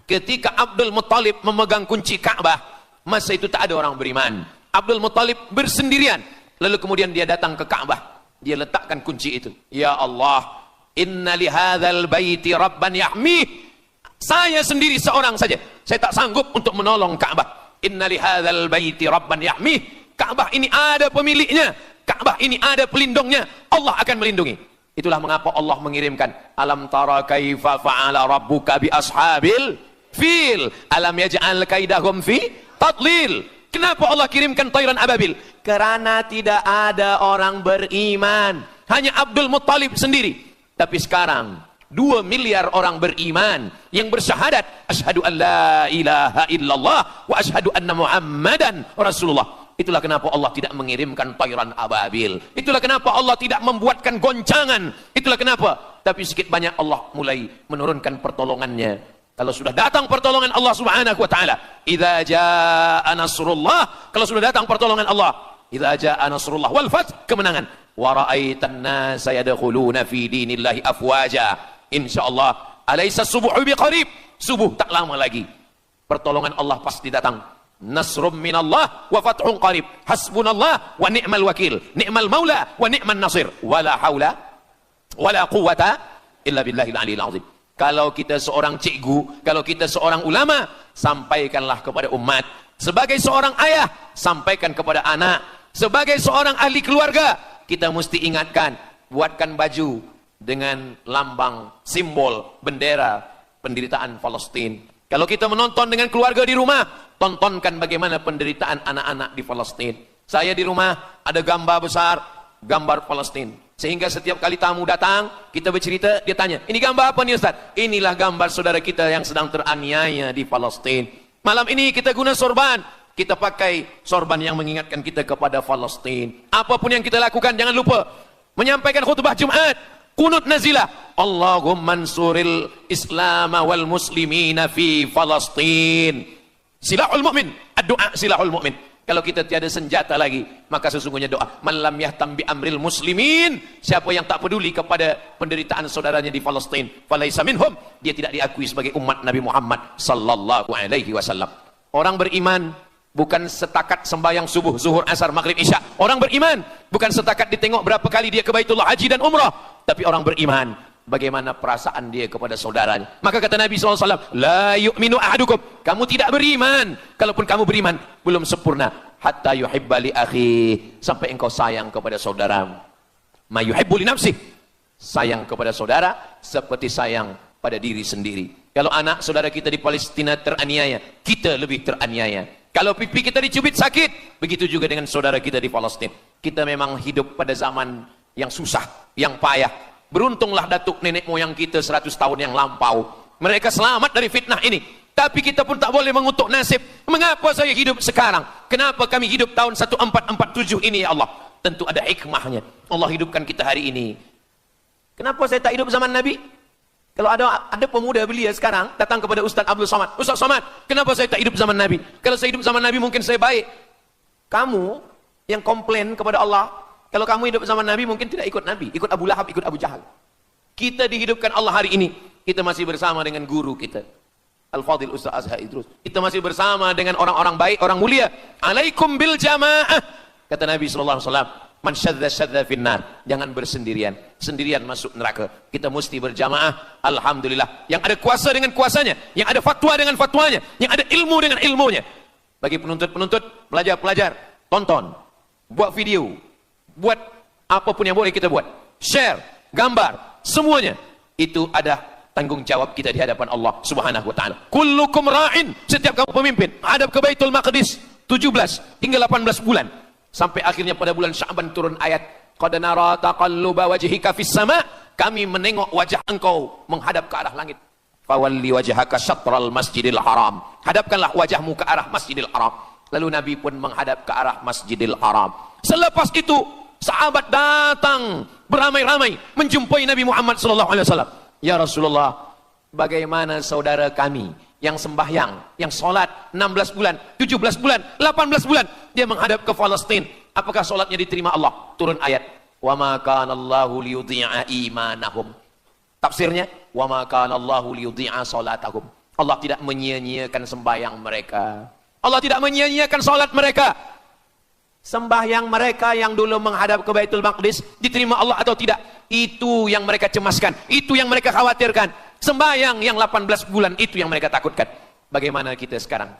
ketika Abdul Muttalib memegang kunci Ka'bah, masa itu tak ada orang beriman. Abdul Muttalib bersendirian. Lalu kemudian dia datang ke Ka'bah. Dia letakkan kunci itu. Ya Allah, inna lihadzal baiti rabban yahmih. Saya sendiri seorang saja. Saya tak sanggup untuk menolong Ka'bah. Inna lihadzal baiti rabban yahmih. Ka'bah ini ada pemiliknya. Ka'bah ini ada pelindungnya. Allah akan melindungi. Itulah mengapa Allah mengirimkan alam tara kaifa fa'ala rabbuka bi ashabil fil alam yaj'al kaidahum fi tadlil. Kenapa Allah kirimkan tayran ababil? Karena tidak ada orang beriman, hanya Abdul Muttalib sendiri. Tapi sekarang 2 miliar orang beriman yang bersyahadat asyhadu an la ilaha illallah wa asyhadu anna muhammadan rasulullah. Itulah kenapa Allah tidak mengirimkan tayran ababil. Itulah kenapa Allah tidak membuatkan goncangan. Itulah kenapa. Tapi sedikit banyak Allah mulai menurunkan pertolongannya. Kalau sudah datang pertolongan Allah subhanahu wa ta'ala. Idza jaa nasrullah. Kalau sudah datang pertolongan Allah. Idza jaa nasrullah wal fath, kemenangan. Wa ra'aitan nasa yadkhuluna fi dinillahi afwaja. Insyaallah. Alaysa subuhu biqarib. Subuh tak lama lagi. Pertolongan Allah pasti datang. Nasrum minallah wa fathun qarib. Hasbunallah wa ni'mal wakil. Ni'mal maula wa ni'man nasir. Wala haula wala quwata illa billahil aliyil azim. Kalau kita seorang cikgu, kalau kita seorang ulama, sampaikanlah kepada umat. Sebagai seorang ayah, sampaikan kepada anak. Sebagai seorang ahli keluarga, kita mesti ingatkan, buatkan baju dengan lambang, simbol, bendera penderitaan Palestin. Kalau kita menonton dengan keluarga di rumah, tontonkan bagaimana penderitaan anak-anak di Palestin. Saya di rumah ada gambar besar, gambar Palestin. Sehingga setiap kali tamu datang, kita bercerita, dia tanya, ini gambar apa nih Ustaz? Inilah gambar saudara kita yang sedang teraniaya di Palestin. Malam ini kita guna sorban. Kita pakai sorban yang mengingatkan kita kepada Palestin. Apapun yang kita lakukan, jangan lupa menyampaikan khutbah Jumat. Qunut nazilah. Allahumma ansuril Islam wal muslimina fi Palestin. Silahul mu'min. Doa silahul mu'min. Kalau kita tiada senjata lagi, maka sesungguhnya doa. Man lam yahtam bi amril muslimin. Siapa yang tak peduli kepada penderitaan saudaranya di Palestin, falaisa minhum. Dia tidak diakui sebagai umat Nabi Muhammad sallallahu alaihi wasallam. Orang beriman bukan setakat sembahyang subuh, zuhur, asar, maghrib, isya. Orang beriman bukan setakat ditengok berapa kali dia ke Baitullah haji dan umrah. Tapi orang beriman, bagaimana perasaan dia kepada saudaranya. Maka kata Nabi SAW, la yu'minu ahadukum. Kamu tidak beriman. Kalaupun kamu beriman, belum sempurna. Hatta yuhibba li akhi. Sampai engkau sayang kepada saudaramu. Ma yuhibbu li nafsih. Sayang kepada saudara, seperti sayang pada diri sendiri. Kalau anak saudara kita di Palestina teraniaya, kita lebih teraniaya. Kalau pipi kita dicubit sakit, begitu juga dengan saudara kita di Palestina. Kita memang hidup pada zaman yang susah, yang payah. Beruntunglah datuk nenek moyang kita 100 tahun yang lampau. Mereka selamat dari fitnah ini. Tapi kita pun tak boleh mengutuk nasib. Mengapa saya hidup sekarang? Kenapa kami hidup tahun 1447 ini ya Allah? Tentu ada hikmahnya. Allah hidupkan kita hari ini. Kenapa saya tak hidup zaman Nabi? Kalau ada pemuda belia sekarang datang kepada Ustaz Abdul Somad. Ustaz Somad, kenapa saya tak hidup zaman Nabi? Kalau saya hidup zaman Nabi mungkin saya baik. Kamu yang komplain kepada Allah, Kalau kamu hidup sama Nabi mungkin tidak ikut Nabi, ikut Abu Lahab, ikut Abu Jahal. Kita dihidupkan Allah hari ini, kita masih bersama dengan guru kita, Al-Fadhil Ustaz Azhar Idrus. Kita masih bersama dengan orang-orang baik, orang mulia. Alaikum bil jamaah. Kata Nabi SAW, man syadza syadza finnar. Jangan bersendirian, sendirian masuk neraka. Kita mesti berjamaah. Alhamdulillah, yang ada kuasa dengan kuasanya, yang ada fatwa dengan fatwanya, yang ada ilmu dengan ilmunya. Bagi penuntut-penuntut, pelajar-pelajar, tonton, buat video, buat apapun yang boleh kita buat, share, gambar, semuanya itu ada tanggung jawab kita di hadapan Allah Subhanahu wa taala. Kullukum ra'in, setiap kamu pemimpin, hadap ke Baitul Maqdis 17 hingga 18 bulan. Sampai akhirnya pada bulan Sya'ban turun ayat, qad nara taqalluba wajhika fis sama', kami menengok wajah engkau menghadap ke arah langit. Fawalli wajhaka syatral masjidil haram, hadapkanlah wajahmu ke arah Masjidil Haram. Lalu Nabi pun menghadap ke arah Masjidil Haram. Selepas itu sahabat datang beramai-ramai menjumpai Nabi Muhammad SAW. Ya Rasulullah, bagaimana saudara kami yang sembahyang, yang sholat 16 bulan, 17 bulan, 18 bulan, dia menghadap ke Palestina. Apakah sholatnya diterima Allah? Turun ayat, wa ma kana Allahu liyudhi'a imanahum. Tafsirnya, wa ma kana Allahu liyudhi'a salatahum. Allah tidak menyia-nyiakan sembahyang mereka. Allah tidak menyia-nyiakan salat mereka. Sembahyang mereka yang dulu menghadap ke Baitul Maqdis diterima Allah atau tidak? Itu yang mereka cemaskan, itu yang mereka khawatirkan. Sembahyang yang 18 bulan itu yang mereka takutkan. Bagaimana kita sekarang?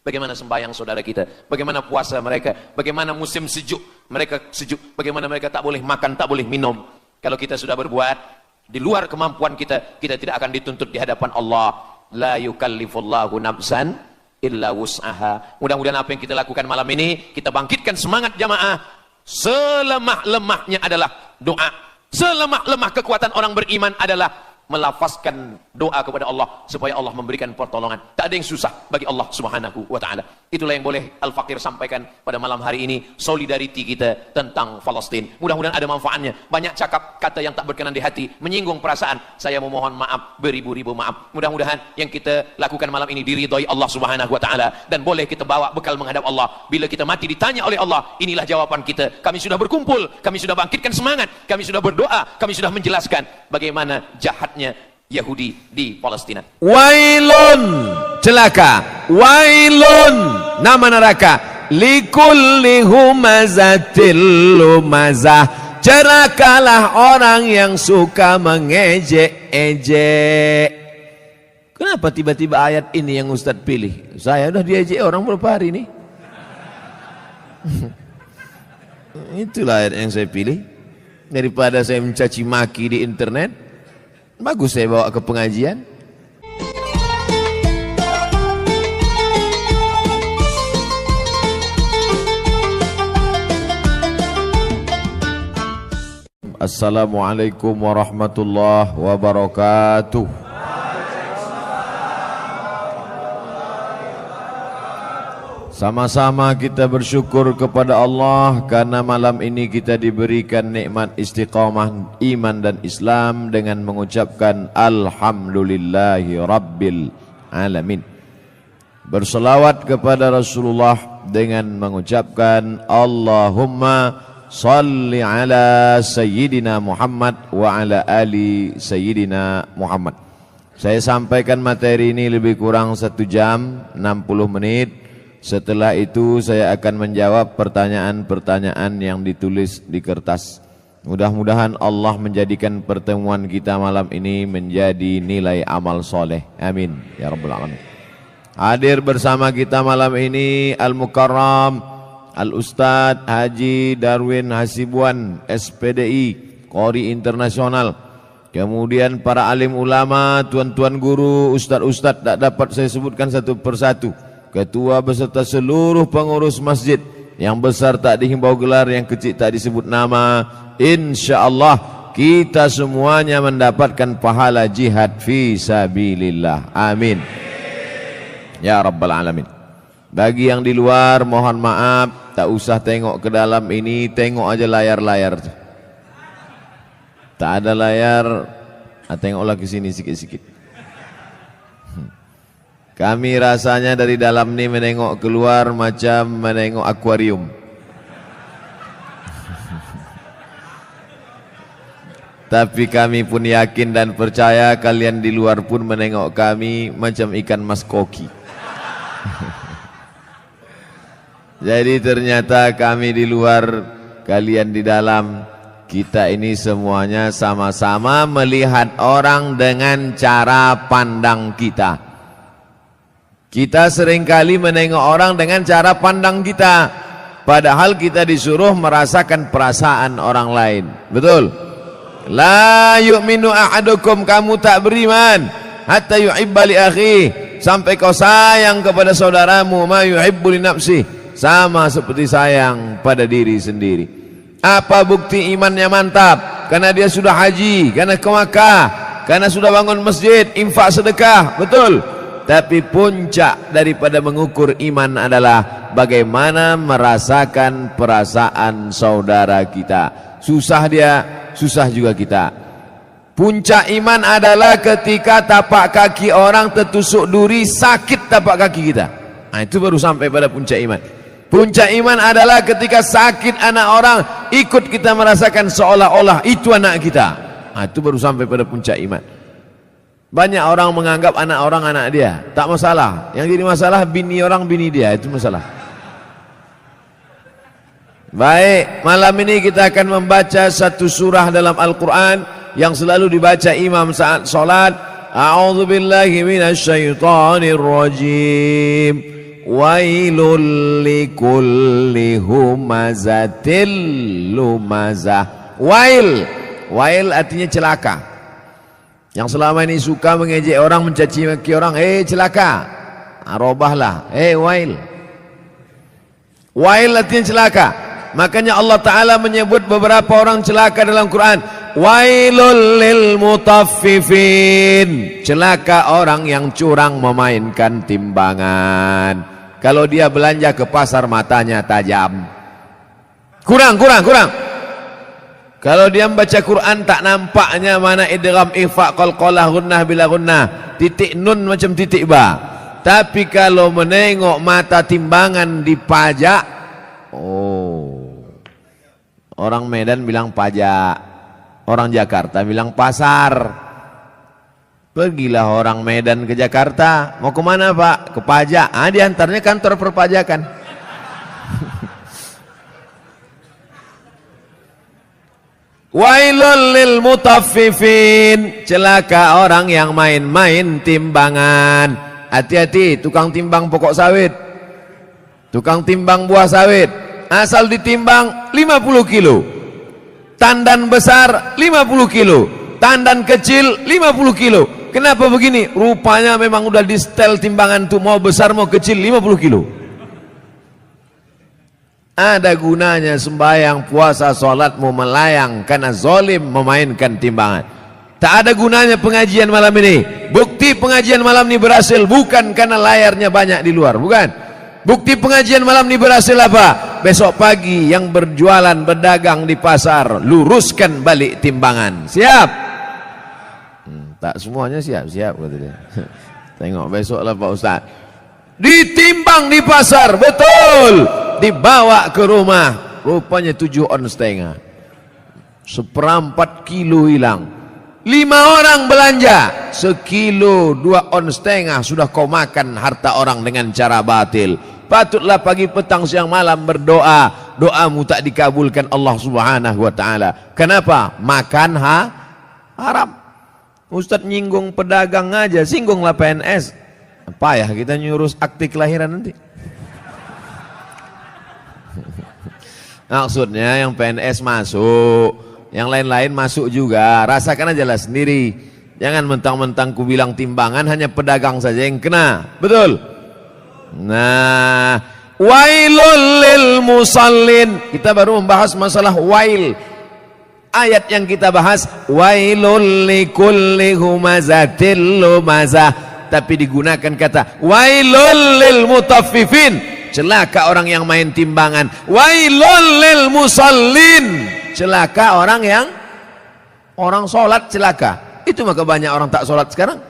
Bagaimana sembahyang saudara kita? Bagaimana puasa mereka? Bagaimana musim sejuk? Mereka sejuk. Bagaimana mereka tak boleh makan, tak boleh minum? Kalau kita sudah berbuat di luar kemampuan kita, kita tidak akan dituntut di hadapan Allah. La yukallifullahu nafsan illa wus'aha. Mudah-mudahan apa yang kita lakukan malam ini, kita bangkitkan semangat jamaah. Selemah-lemahnya adalah doa. Selemah-lemah kekuatan orang beriman adalah melafazkan doa kepada Allah supaya Allah memberikan pertolongan. Tak ada yang susah bagi Allah Subhanahu wa taala. Itulah yang boleh Al-Fakir sampaikan pada malam hari ini, solidariti kita tentang Palestina. Mudah-mudahan ada manfaatnya. Banyak cakap kata yang tak berkenan di hati, menyinggung perasaan. Saya memohon maaf, beribu-ribu maaf. Mudah-mudahan yang kita lakukan malam ini diridhoi Allah Subhanahu wa taala dan boleh kita bawa bekal menghadap Allah. Bila kita mati ditanya oleh Allah, inilah jawaban kita. Kami sudah berkumpul, kami sudah bangkitkan semangat, kami sudah berdoa, kami sudah menjelaskan bagaimana jahatnya Yahudi di Palestina.
Wailun, celaka. Wailun, nama neraka. Likulli humazatil lumazah. Celakalah orang yang suka mengejek-ejek. Kenapa tiba-tiba ayat ini yang Ustadz pilih? Saya udah diejek orang berapa hari ini. Itulah ayat yang saya pilih. Daripada saya mencaci maki di internet, bagus saya bawa ke pengajian. Assalamualaikum warahmatullahi wabarakatuh. Sama-sama kita bersyukur kepada Allah karena malam ini kita diberikan nikmat istiqamah iman dan Islam dengan mengucapkan Alhamdulillahi Rabbil Alamin. Berselawat kepada Rasulullah dengan mengucapkan Allahumma salli ala Sayyidina Muhammad wa ala ali Sayyidina Muhammad. Saya sampaikan materi ini lebih kurang 1 jam 60 menit. Setelah itu saya akan menjawab pertanyaan-pertanyaan yang ditulis di kertas. Mudah-mudahan Allah menjadikan pertemuan kita malam ini menjadi nilai amal soleh. Amin ya rabbal alamin. Hadir bersama kita malam ini Al-Mukarram Al-Ustadz Haji Darwin Hasibuan SPDI Qori Internasional. Kemudian para alim ulama, tuan-tuan guru, ustadz-ustadz tak dapat saya sebutkan satu persatu. Ketua beserta seluruh pengurus masjid, yang besar tak dihimbau gelar, yang kecil tak disebut nama. InsyaAllah kita semuanya mendapatkan pahala jihad fi sabilillah. Amin ya rabbal alamin. Bagi yang di luar mohon maaf, tak usah tengok ke dalam ini, tengok aja layar-layar. Tak ada layar, tengoklah ke sini sikit-sikit. Kami rasanya dari dalam ini menengok keluar macam menengok akuarium. Tapi kami pun yakin dan percaya kalian di luar pun menengok kami macam ikan mas koki. Jadi ternyata kami di luar, kalian di dalam. Kita ini semuanya sama-sama melihat orang dengan cara pandang kita. Kita seringkali menengok orang dengan cara pandang kita, padahal kita disuruh merasakan perasaan orang lain. Betul? La yu'minu ahadukum, kamu tak beriman hatta yuhibba li akhi, sampai kau sayang kepada saudaramu ma yuhibbu li nafsi, sama seperti sayang pada diri sendiri. Apa bukti imannya mantap? Karena dia sudah haji, karena ke Makkah, karena sudah bangun masjid, infak sedekah. Betul? Tapi puncak daripada mengukur iman adalah bagaimana merasakan perasaan saudara kita. Susah dia, susah juga kita. Puncak iman adalah ketika tapak kaki orang tertusuk duri, sakit tapak kaki kita. Nah, itu baru sampai pada puncak iman. Puncak iman adalah ketika sakit anak orang, ikut kita merasakan seolah-olah itu anak kita. Nah, itu baru sampai pada puncak iman. Banyak orang menganggap anak orang anak dia, tak masalah. Yang jadi masalah bini orang bini dia, itu masalah. Baik, malam ini kita akan membaca satu surah dalam Al-Quran yang selalu dibaca imam saat solat. A'udzubillahi minasyaitonir rajim. Wailul likulli humazatil lumazah. Wail artinya celaka. Yang selama ini suka mengejek orang, mencaci maki orang, celaka, robahlah, wail. Wail artinya celaka. Makanya Allah Ta'ala menyebut beberapa orang celaka dalam Quran. Wailul lil mutaffifin, celaka orang yang curang memainkan timbangan. Kalau dia belanja ke pasar matanya tajam, kurang. Kalau dia membaca Quran tak nampaknya mana idgham, ikhfa, qalqalah, gunnah bila gunnah, titik nun macam titik ba. Tapi kalau menengok mata timbangan dipajak, orang Medan bilang pajak, orang Jakarta bilang pasar. Pergilah orang Medan ke Jakarta, mau kemana Pak? Ke pajak. Diantaranya kantor perpajakan. Wailul lil mutaffifin, celaka orang yang main-main timbangan. Hati-hati tukang timbang pokok sawit, tukang timbang buah sawit. Asal ditimbang 50 kilo, tandan besar 50 kilo, tandan kecil 50 kilo. Kenapa begini? Rupanya memang udah di setel timbangan tuh, mau besar mau kecil 50 kilo. Ada gunanya sembahyang, puasa, sholatmu melayang karena zalim memainkan timbangan. Tak ada gunanya pengajian malam ini. Bukti pengajian malam ini berhasil bukan karena layarnya banyak di luar, bukan. Bukti pengajian malam ini berhasil apa? Besok pagi yang berjualan berdagang di pasar, luruskan balik timbangan. Siap? Tak semuanya siap kata dia. Tengok besoklah Pak Ustaz. Ditimbang di pasar, betul. Dibawa ke rumah, rupanya 7,5 on. 1/4 kilo hilang. 5 orang belanja, 1,5 kilo 2,5 on sudah kau makan harta orang dengan cara batil. Patutlah pagi petang siang malam berdoa, doamu tak dikabulkan Allah Subhanahu wa taala. Kenapa? Makan haram. Ustaz nyinggung pedagang aja, singgunglah PNS. Payah kita nyurus akte kelahiran nanti. Maksudnya yang PNS masuk, yang lain-lain masuk juga. Rasakan aja lah sendiri. Jangan mentang-mentang ku bilang timbangan hanya pedagang saja yang kena. Betul? Nah, wailul lil musallin. Kita baru membahas masalah wail. Ayat yang kita bahas wailul likulli humazatil lumazah, tapi digunakan kata wailul lil mutaffifin, celaka orang yang main timbangan. Wailul lil musallin, celaka orang yang sholat celaka. Itu maka banyak orang tak sholat sekarang.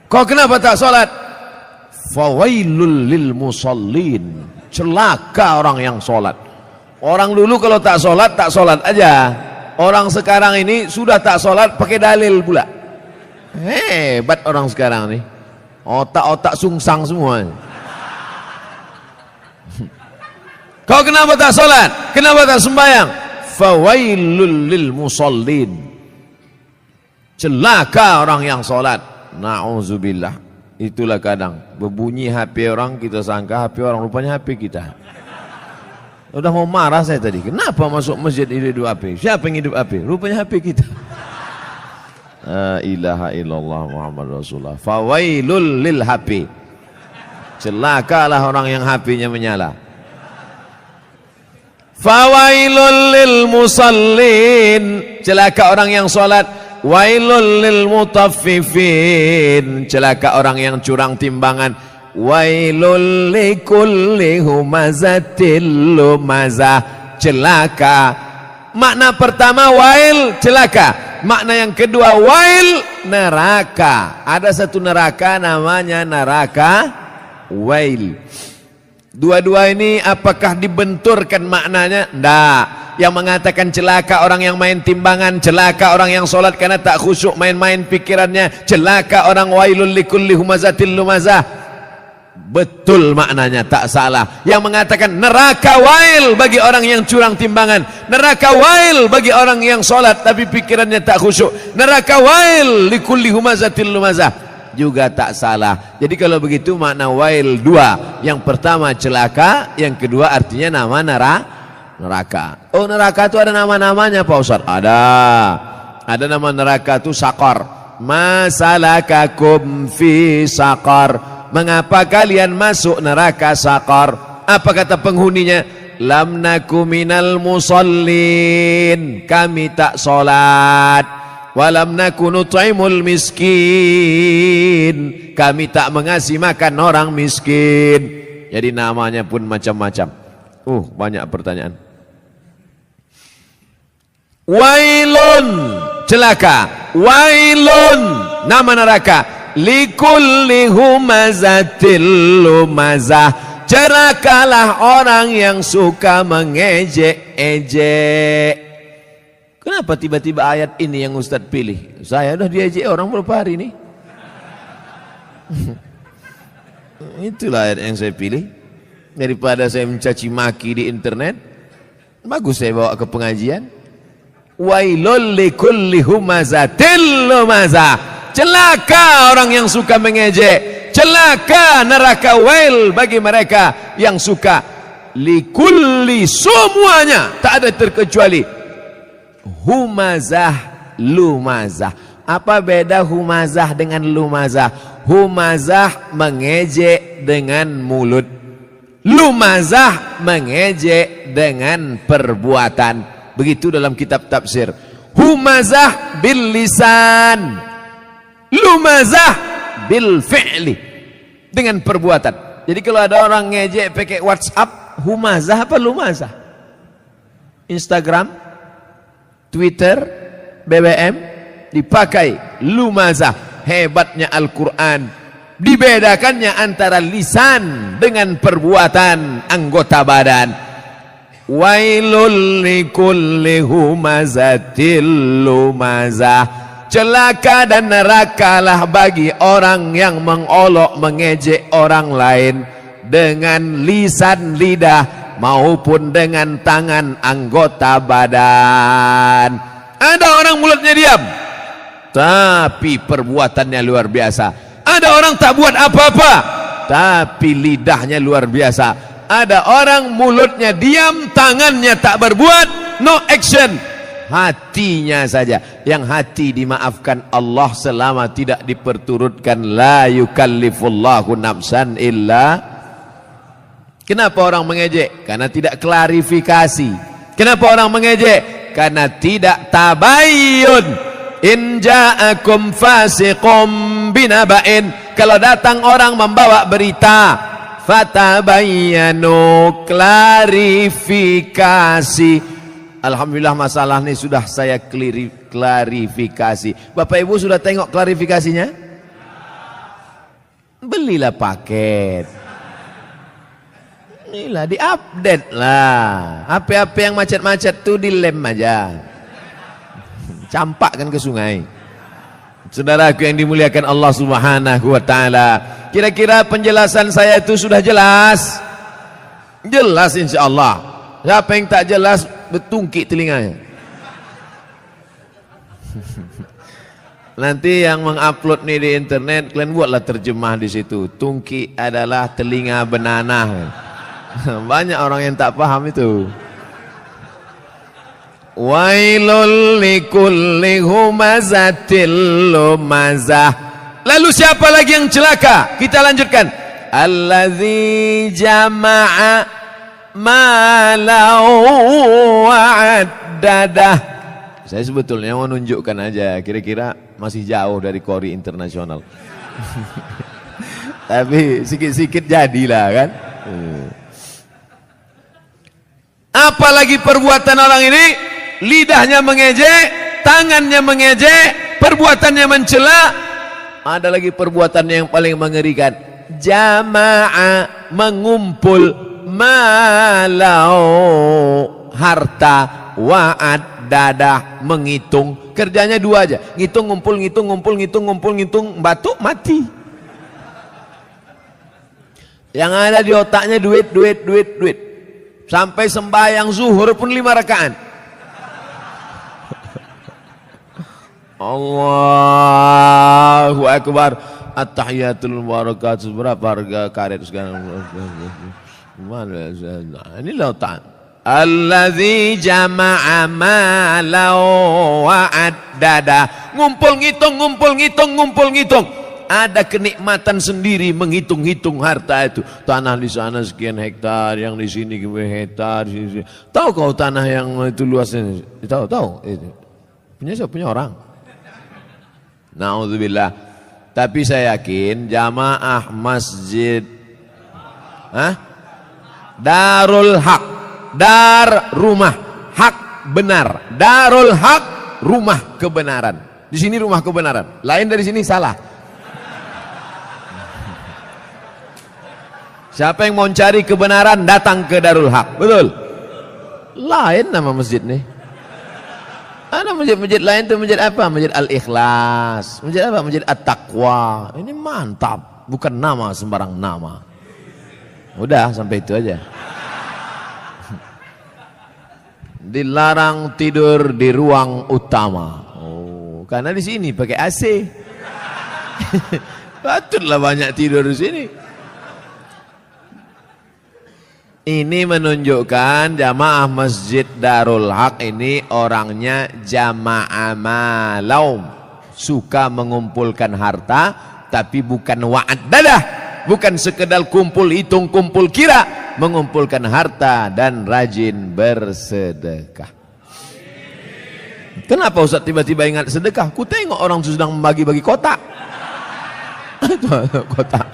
Kau kenapa tak sholat? Fawailul lil musallin, celaka orang yang sholat. Orang dulu kalau tak sholat aja. Orang sekarang ini sudah tak sholat pakai dalil pula. Hebat orang sekarang nih. Otak-otak sungsang semua. Kau kenapa tak sholat? Kenapa tak sembahyang? Fawailul lil musallin. Celaka orang yang sholat. Na'udzubillah. Itulah kadang berbunyi HP orang, kita sangka HP orang, rupanya HP kita. Udah mau marah saya tadi. Kenapa masuk masjid hidup HP? Siapa yang hidup HP? Rupanya HP kita. La ilaha illallah Muhammad Rasulullah. Fawailul lil HP. Celakalah orang yang HP-nya menyala. Fawailul lil musallin. Celaka orang yang salat. Wailul lil mutaffifin. Celaka orang yang curang timbangan. Wailul likulli humazatil lumazah. Celaka. Makna pertama wail, celaka. Makna yang kedua wail, neraka. Ada satu neraka namanya neraka wail. Dua-dua ini apakah dibenturkan maknanya? Tidak. Yang mengatakan celaka orang yang main timbangan, celaka orang yang sholat karena tak khusyuk main-main pikirannya, celaka orang wailul likulli humazatil lumazah. Betul maknanya, tak salah. Yang mengatakan neraka wail bagi orang yang curang timbangan, neraka wail bagi orang yang sholat tapi pikirannya tak khusyuk, neraka wail likulli humazatil lumazah, juga tak salah. Jadi kalau begitu makna wail dua. Yang pertama celaka, yang kedua artinya nama neraka. Oh, neraka itu ada nama-namanya Pak Ustaz? Ada nama neraka itu Sakor. Masalakakum fi Sakor. Mengapa kalian masuk neraka Sakor? Apa kata penghuninya? Lam naku minal musallin. Kami tak solat. Walam naku nut'imul miskin. Kami tak mengasih makan orang miskin. Jadi namanya pun macam-macam. Banyak pertanyaan. Wailun, celaka. Wailun, nama neraka. Likulli humazatil lumazah. Celakalah orang yang suka mengejek-ejek. Kenapa tiba-tiba ayat ini yang Ustadz pilih? Saya udah diejek orang berapa hari ini. Itulah ayat yang saya pilih. Daripada saya mencaci maki di internet, bagus saya bawa ke pengajian. Wailul likulli humazatil lumazah. Celaka orang yang suka mengejek. Celaka neraka wail bagi mereka yang suka. Likulli, semuanya, tak ada terkecuali. Humazah, lumazah. Apa beda humazah dengan lumazah? Humazah mengejek dengan mulut. Lumazah mengejek dengan perbuatan. Begitu dalam kitab tafsir. Humazah bil lisan. Lumazah bil fi'li, dengan perbuatan. Jadi kalau ada orang ngejek pakai WhatsApp, humazah apa lumazah? Instagram, Twitter, BBM dipakai lumazah. Hebatnya Al-Quran, dibedakannya antara lisan dengan perbuatan anggota badan. Wailul likulli humazatil lumazah. Celaka dan nerakalah bagi orang yang mengolok mengejek orang lain dengan lisan lidah maupun dengan tangan anggota badan. Ada orang mulutnya diam tapi perbuatannya luar biasa. Ada orang tak buat apa-apa tapi lidahnya luar biasa. Ada orang mulutnya diam, tangannya tak berbuat, no action. Hatinya saja, yang hati dimaafkan Allah selama tidak diperturutkan. La yukallifullahu nafsan illa. Kenapa orang mengejek? Karena tidak klarifikasi. Kenapa orang mengejek? Karena tidak tabayyun. In ja'akum fasiqum binaba'in. Kalau datang orang membawa berita, fatabayyanu, klarifikasi. Alhamdulillah masalah ini sudah saya klarifikasi. Bapak Ibu sudah tengok klarifikasinya? Belilah paket. Inilah, diupdate lah. HP-HP yang macet-macet tuh dilem aja. campakkan ke sungai. Saudaraku yang dimuliakan Allah Subhanahu wa taala, kira-kira penjelasan saya itu sudah jelas? Jelas insyaallah. Siapa yang tak jelas bertungkik telinganya. Nanti yang mengupload nih di internet, kalian buatlah terjemah di situ. Tungki adalah telinga benanah. Banyak orang yang tak paham itu. Wailul likulli humazatil lumazah. Lalu siapa lagi yang celaka? Kita lanjutkan. Allazi jama'a malau wa'addadah. Saya sebetulnya mau nunjukkan aja, kira-kira masih jauh dari Kori internasional. Tapi sikit-sikit jadilah kan. Apalagi perbuatan orang ini, lidahnya mengejek, tangannya mengejek, perbuatannya mencela. Ada lagi perbuatan yang paling mengerikan. Jama'a, mengumpul, malau, harta, wa'ad, dadah, menghitung. Kerjanya dua aja, ngitung, ngumpul, ngitung, ngumpul, ngitung, ngumpul, ngitung, batuk, mati. Yang ada di otaknya duit, duit, duit, duit. Sampai sembahyang zuhur pun 5 rakaat. Allahu Akbar. At-tahiyatul barakatuh. Berapa harga karet sekarang? Mana? Ini lautan. Allazi jama'a malau wa'addada. Ngumpul ngitung, ngumpul ngitung, ngumpul ngitung. Ada kenikmatan sendiri menghitung-hitung harta itu. Tanah di sana sekian hektar, yang di sini hektar. Tahu kau tanah yang itu luasnya? Tahu. Itu. Punya siapa? Punya orang. Na'udzubillah. Tapi saya yakin jamaah masjid Darul Haq. Dar rumah, hak benar. Darul haq, rumah kebenaran. Di sini rumah kebenaran. Lain dari sini salah. Siapa yang mau cari kebenaran datang ke Darul Haq. Betul? Lain nama masjid nih. Ada masjid-masjid lain tuh, masjid apa? Masjid Al-Ikhlas. Masjid apa? Masjid At-Taqwa. Ini mantap, bukan nama sembarang nama. Udah sampai itu aja. Dilarang tidur di ruang utama. Oh, karena di sini pakai AC. Patutlah banyak tidur di sini. Ini menunjukkan jamaah Masjid Darul Haq ini orangnya jamaah malau, suka mengumpulkan harta, tapi bukan wa'ad dadah, bukan sekedar kumpul hitung, kumpul kira. Mengumpulkan harta dan rajin bersedekah. Kenapa Ustaz tiba-tiba ingat sedekah? Ku tengok orang sedang membagi-bagi kotak. Kotak.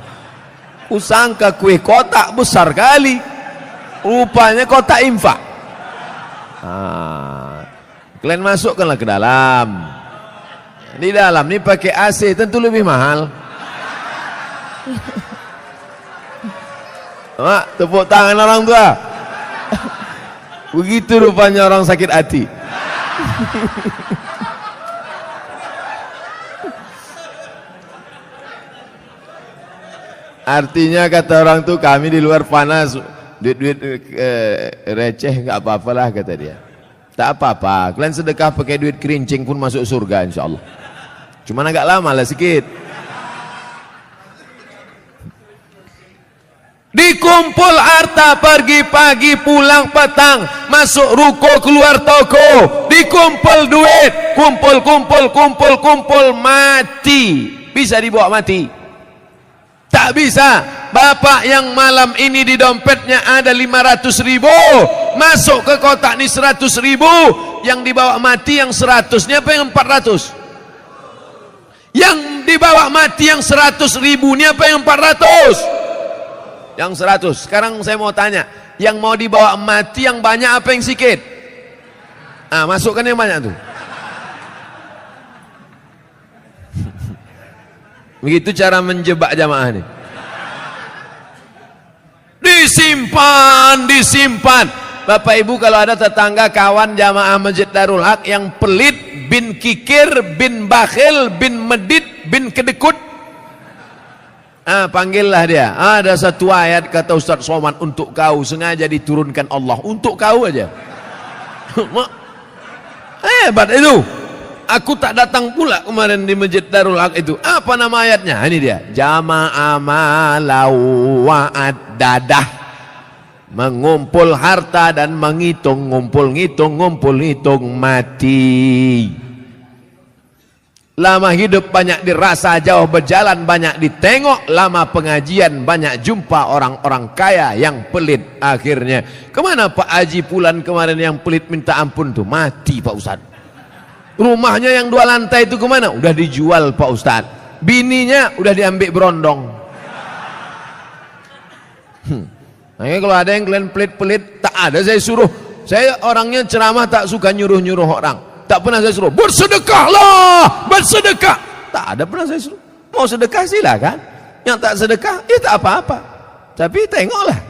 Ku sangka kue kotak besar kali. Rupanya kotak infak. Kalian masukkanlah ke dalam. Di dalam ini pakai AC, tentu lebih mahal. Mak, tepuk tangan orang tua. Begitu rupanya orang sakit hati. Artinya kata orang tuh, kami di luar panas, duit-duit receh nggak apa-apalah kata dia. Tak apa-apa, kalian sedekah pakai duit kerincing pun masuk surga insyaallah. Cuman agak lama lah sikit. Dikumpul harta pergi pagi pulang petang, masuk ruko keluar toko, dikumpul duit, kumpul mati. Bisa dibawa mati? Tak bisa. Bapak yang malam ini di dompetnya ada 500.000, masuk ke kotak ini 100.000, yang dibawa mati yang 100-nya apa yang 400? Yang dibawa mati yang 100.000-nya apa yang 400? Yang 100. Sekarang saya mau tanya, yang mau dibawa mati yang banyak apa yang sikit? Masukkan yang banyak tuh. Begitu cara menjebak jamaah ini. Disimpan. Bapak Ibu, kalau ada tetangga kawan jamaah Masjid Darul Haq yang pelit, bin kikir, bin bakhil, bin medit, bin kedekut. Panggillah dia. Ada satu ayat kata Ustaz Somad untuk kau, sengaja diturunkan Allah untuk kau aja. Hebat itu. Aku tak datang pula kemarin di Masjid Darul Haq itu. Apa nama ayatnya? Ini dia. Jama'a malau wa'addadah. Mengumpul harta dan menghitung, ngumpul-ngitung mati. Lama hidup banyak dirasa, jauh berjalan banyak ditengok, lama pengajian banyak jumpa orang-orang kaya yang pelit. Akhirnya kemana Pak Haji Pulan kemarin yang pelit minta ampun tuh? Mati Pak Ustadz. Rumahnya yang 2 lantai itu kemana? Udah dijual Pak Ustadz. Bininya udah diambil berondong. Nah, kalau ada yang kalian pelit-pelit, tak ada saya suruh. Saya orangnya ceramah tak suka nyuruh-nyuruh orang. Tak pernah saya suruh, bersedekahlah, bersedekah. Tak ada pernah saya suruh. Mau sedekah silakan. Yang tak sedekah, ya tak apa-apa. Tapi tengoklah.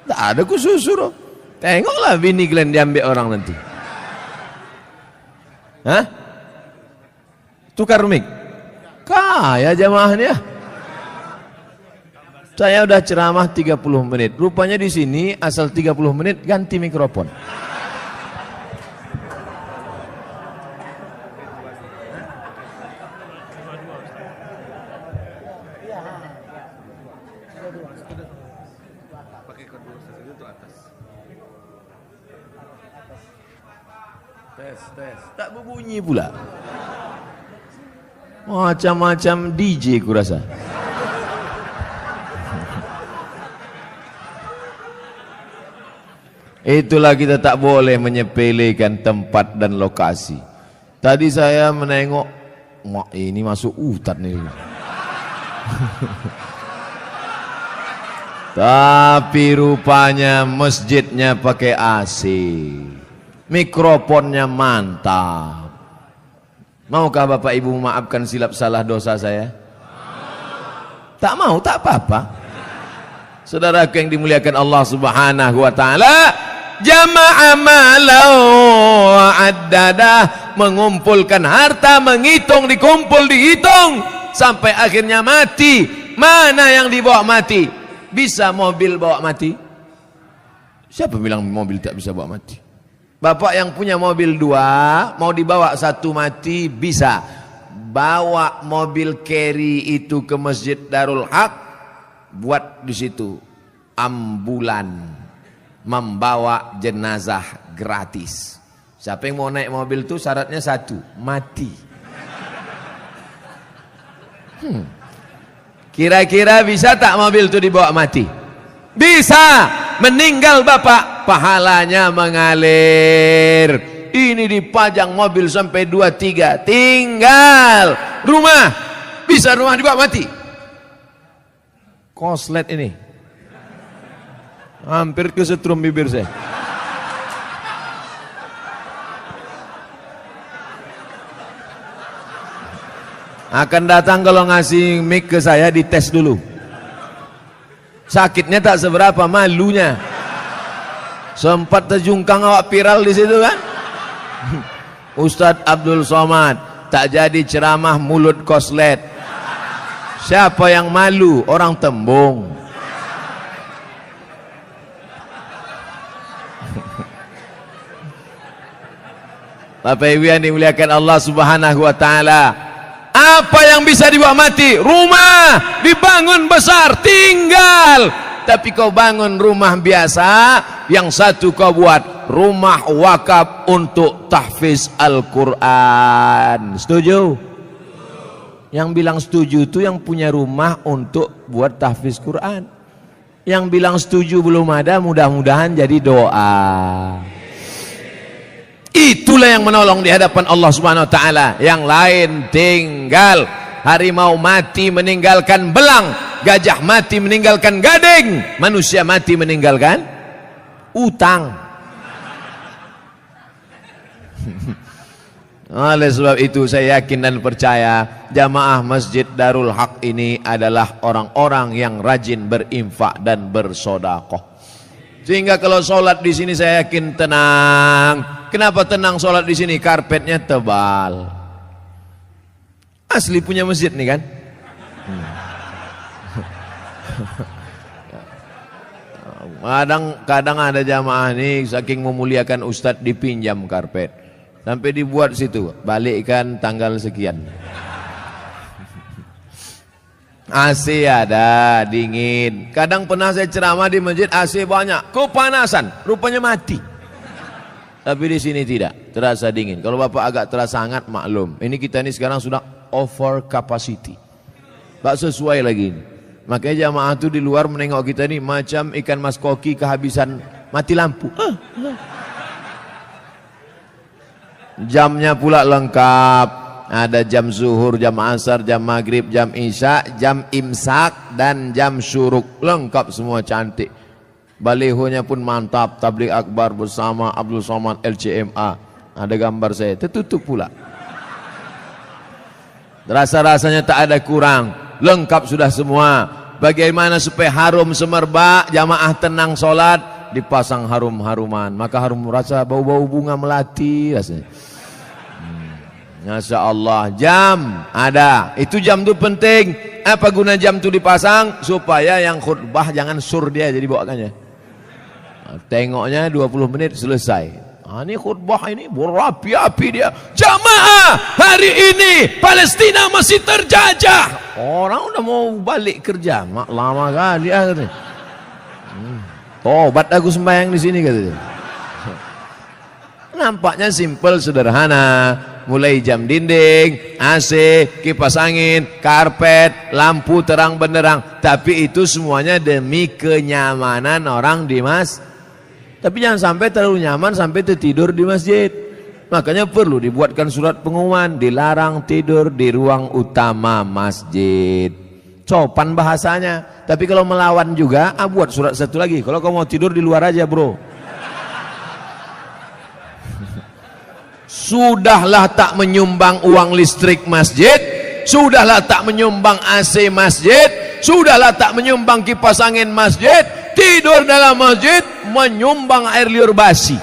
Tak ada khusus suruh. Tengoklah bini kalian diambil orang nanti. Hah? Tukar mic. Kaya jamaahnya. Saya udah ceramah 30 menit. Rupanya di sini asal 30 menit ganti mikrofon. Tes. Tak berbunyi pula. Macam-macam DJ kurasa. Itulah kita tak boleh menyepelekan tempat dan lokasi. Tadi saya menengok, ini masuk hutan nih. Tapi rupanya masjidnya pakai AC. Mikrofonnya mantap. Maukah Bapak Ibu memaafkan silap salah dosa saya? Tak mau, tak apa-apa. Saudaraku yang dimuliakan Allah Subhanahu wa taala, jama'a malau wa'addadah, mengumpulkan harta, menghitung, dikumpul, dihitung sampai akhirnya mati. Mana yang dibawa mati? Bisa mobil bawa mati? Siapa bilang mobil tak bisa bawa mati? Bapak yang punya mobil 2, mau dibawa 1 mati, bisa. Bawa mobil carry itu ke Masjid Darul Haq, buat di situ ambulan membawa jenazah gratis. Siapa yang mau naik mobil itu syaratnya 1, mati. Kira-kira bisa tak mobil itu dibawa mati? Bisa. Meninggal bapak, pahalanya mengalir. Ini dipajang mobil sampai 2-3, tinggal rumah. Bisa rumah dibawa mati. Koslet ini hampir kesetrum bibir saya. Akan datang kalau ngasih mic ke saya, dites dulu. Sakitnya tak seberapa, malunya. Sempat terjungkang awak viral di situ kan? Ustadz Abdul Somad tak jadi ceramah mulut koslet. Siapa yang malu? Orang Tembung. Bapak Ibu yang dimuliakan Allah Subhanahu wa taala, apa yang bisa dibawa mati? Rumah dibangun besar, tinggal. Tapi kau bangun rumah biasa, yang satu kau buat rumah wakaf untuk tahfiz Al-Quran. Setuju? Yang bilang setuju itu yang punya rumah untuk buat tahfiz Quran. Yang bilang setuju belum ada, mudah-mudahan jadi doa. Itulah yang menolong di hadapan Allah Subhanahu wa taala. Yang lain tinggal. Harimau mati meninggalkan belang, gajah mati meninggalkan gading, manusia mati meninggalkan utang. Oleh sebab itu saya yakin dan percaya jamaah Masjid Darul Haq ini adalah orang-orang yang rajin berinfak dan bersedekah. Sehingga kalau sholat di sini saya yakin tenang. Kenapa tenang sholat di sini? Karpetnya tebal. Asli punya masjid nih kan? Kadang ada jamaah nih saking memuliakan ustadz dipinjam karpet. Sampai dibuat situ, balikkan tanggal sekian. AC ada, dingin. Kadang pernah saya ceramah di masjid, AC banyak, kepanasan, rupanya mati. Tapi di sini tidak, terasa dingin. Kalau Bapak agak terasa hangat, maklum. Ini kita ini sekarang sudah over capacity. Tak sesuai lagi ini. Makanya jamaah itu di luar menengok kita ini macam ikan mas koki kehabisan mati lampu. Jamnya pula lengkap. Ada jam zuhur, jam asar, jam maghrib, jam isya, jam imsak, dan jam syuruk. Lengkap semua cantik. Balihonya pun mantap. Tabligh akbar bersama Abdul Somad LCMA. Ada gambar saya. Tertutup pula. Rasa-rasanya tak ada kurang. Lengkap sudah semua. Bagaimana supaya harum semerbak, jamaah tenang solat, dipasang harum-haruman. Maka harum rasa bau-bau bunga melati rasanya. Masya Allah. Jam ada. Itu jam itu penting. Apa guna jam itu dipasang? Supaya yang khutbah jangan sur dia jadi bawakannya. Tengoknya 20 menit selesai. Ini khutbah ini berapi-api dia. Jamaah, hari ini Palestina masih terjajah. Orang udah mau balik kerja. Lama kali ya. Tobat aku sembahyang di sini katanya. Nampaknya simple, sederhana. Mulai jam dinding, AC, kipas angin, karpet, lampu terang benderang. Tapi itu semuanya demi kenyamanan orang di masjid. Tapi jangan sampai terlalu nyaman sampai tertidur di masjid. Makanya perlu dibuatkan surat pengumuman, dilarang tidur di ruang utama masjid. Sopan bahasanya. Tapi kalau melawan juga, buat surat satu lagi. Kalau kamu mau tidur di luar aja bro. Sudahlah tak menyumbang uang listrik masjid, sudahlah tak menyumbang AC masjid, sudahlah tak menyumbang kipas angin masjid, tidur dalam masjid menyumbang air liur basi.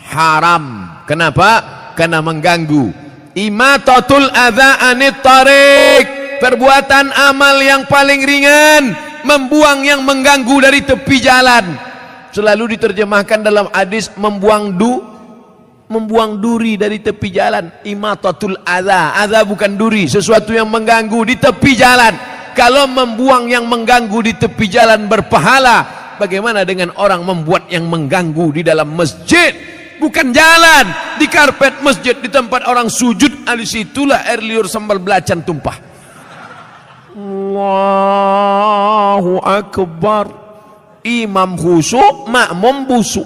Haram. Kenapa? Karena mengganggu. Imatatul adza anit tariq, perbuatan amal yang paling ringan, membuang yang mengganggu dari tepi jalan. Selalu diterjemahkan dalam hadis membuang duri dari tepi jalan. Imatatul adza. Adza bukan duri, sesuatu yang mengganggu di tepi jalan. Kalau membuang yang mengganggu di tepi jalan berpahala, bagaimana dengan orang membuat yang mengganggu di dalam masjid? Bukan jalan, di karpet masjid, di tempat orang sujud, di situlah air liur sambal belacan tumpah. Allahu Akbar. Imam khusyuk, makmum busuk.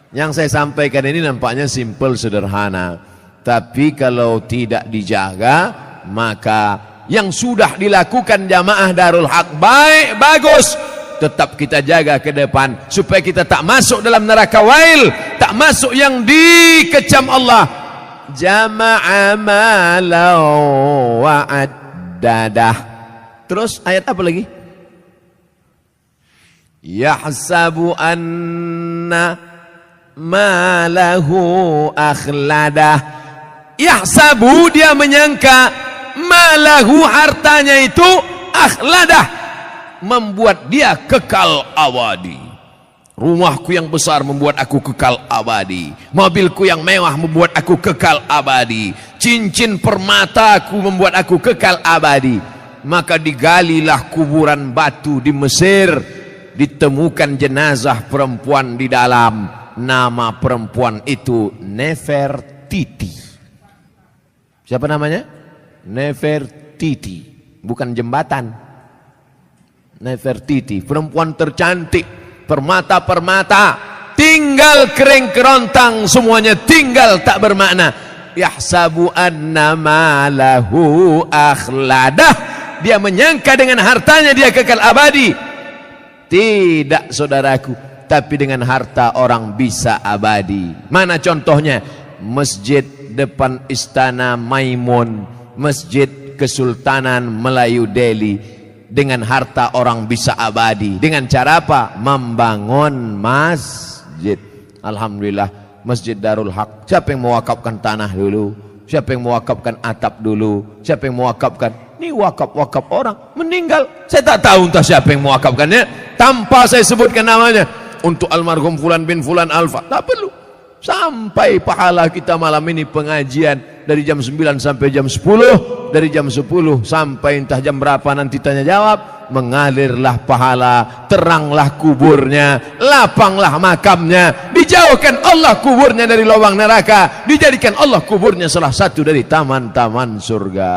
Yang saya sampaikan ini nampaknya simple, sederhana. Tapi kalau tidak dijaga, maka yang sudah dilakukan jamaah Darul Haq baik, bagus. Tetap kita jaga ke depan supaya kita tak masuk dalam neraka wail, tak masuk yang dikecam Allah. Jama'a malau wa'addadah. Terus ayat apa lagi? Yahsabu anna malahu akhladah. Yahsabu, dia menyangka, malahu, hartanya itu, akhladah, membuat dia kekal abadi. Rumahku yang besar membuat aku kekal abadi. Mobilku yang mewah membuat aku kekal abadi. Cincin permataku membuat aku kekal abadi. Maka digalilah kuburan batu di Mesir. Ditemukan jenazah perempuan di dalam. Nama perempuan itu Nefertiti. Siapa namanya? Nefertiti. Bukan jembatan. Nefertiti, perempuan tercantik, permata-permata, tinggal kering kerontang, semuanya tinggal tak bermakna. Yahsabu anna malahu akhladah. Dia menyangka dengan hartanya dia kekal abadi. Tidak, saudaraku, tapi dengan harta orang bisa abadi. Mana contohnya? Masjid depan Istana Maimun, Masjid Kesultanan Melayu Delhi, dengan harta orang bisa abadi. Dengan cara apa? Membangun masjid. Alhamdulillah, Masjid Darul Haq. Siapa yang mewakafkan tanah dulu? Siapa yang mewakafkan atap dulu? Siapa yang mewakafkan? Ini wakaf-wakaf orang meninggal. Saya tak tahu entah siapa yang mewakafkannya, tanpa saya sebutkan namanya. Untuk almarhum Fulan bin Fulan Alfa, tak perlu. Sampai pahala kita malam ini pengajian dari jam 9 sampai jam 10, dari jam 10 sampai entah jam berapa nanti tanya jawab, mengalirlah pahala, teranglah kuburnya, lapanglah makamnya, dijauhkan Allah kuburnya dari lubang neraka, dijadikan Allah kuburnya salah satu dari taman-taman surga.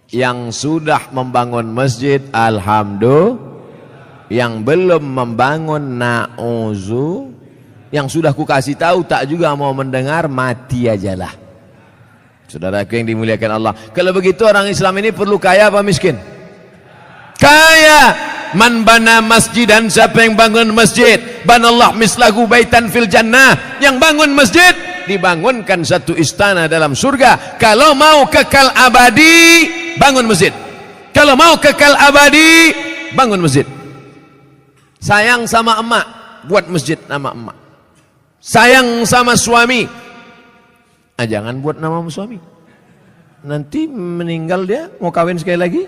Yang sudah membangun masjid, alhamdulillah. Yang belum membangun, na'uzu. Yang sudah ku kasih tahu tak juga mau mendengar, mati ajalah. Saudaraku yang dimuliakan Allah, kalau begitu orang Islam ini perlu kaya apa miskin? Kaya. Man bana masjidan, siapa yang bangun masjid, banallah mislahu baitan fil jannah. Yang bangun masjid dibangunkan satu istana dalam surga. Kalau mau kekal abadi, bangun masjid. Kalau mau kekal abadi, bangun masjid. Sayang sama emak, buat masjid nama emak. Sayang sama suami, jangan buat nama suami. Nanti meninggal dia, mau kawin sekali lagi.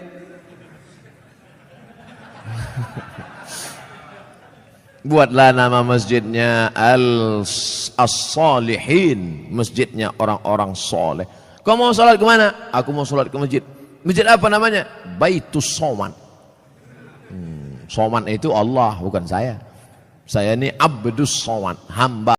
Buatlah nama masjidnya As-Salihin, masjidnya orang-orang soleh. Kau mau sholat kemana? Aku mau sholat ke masjid. Masjid apa namanya? Baitus Soman. Soman itu Allah, bukan saya. Saya ini Abdus Soman, hamba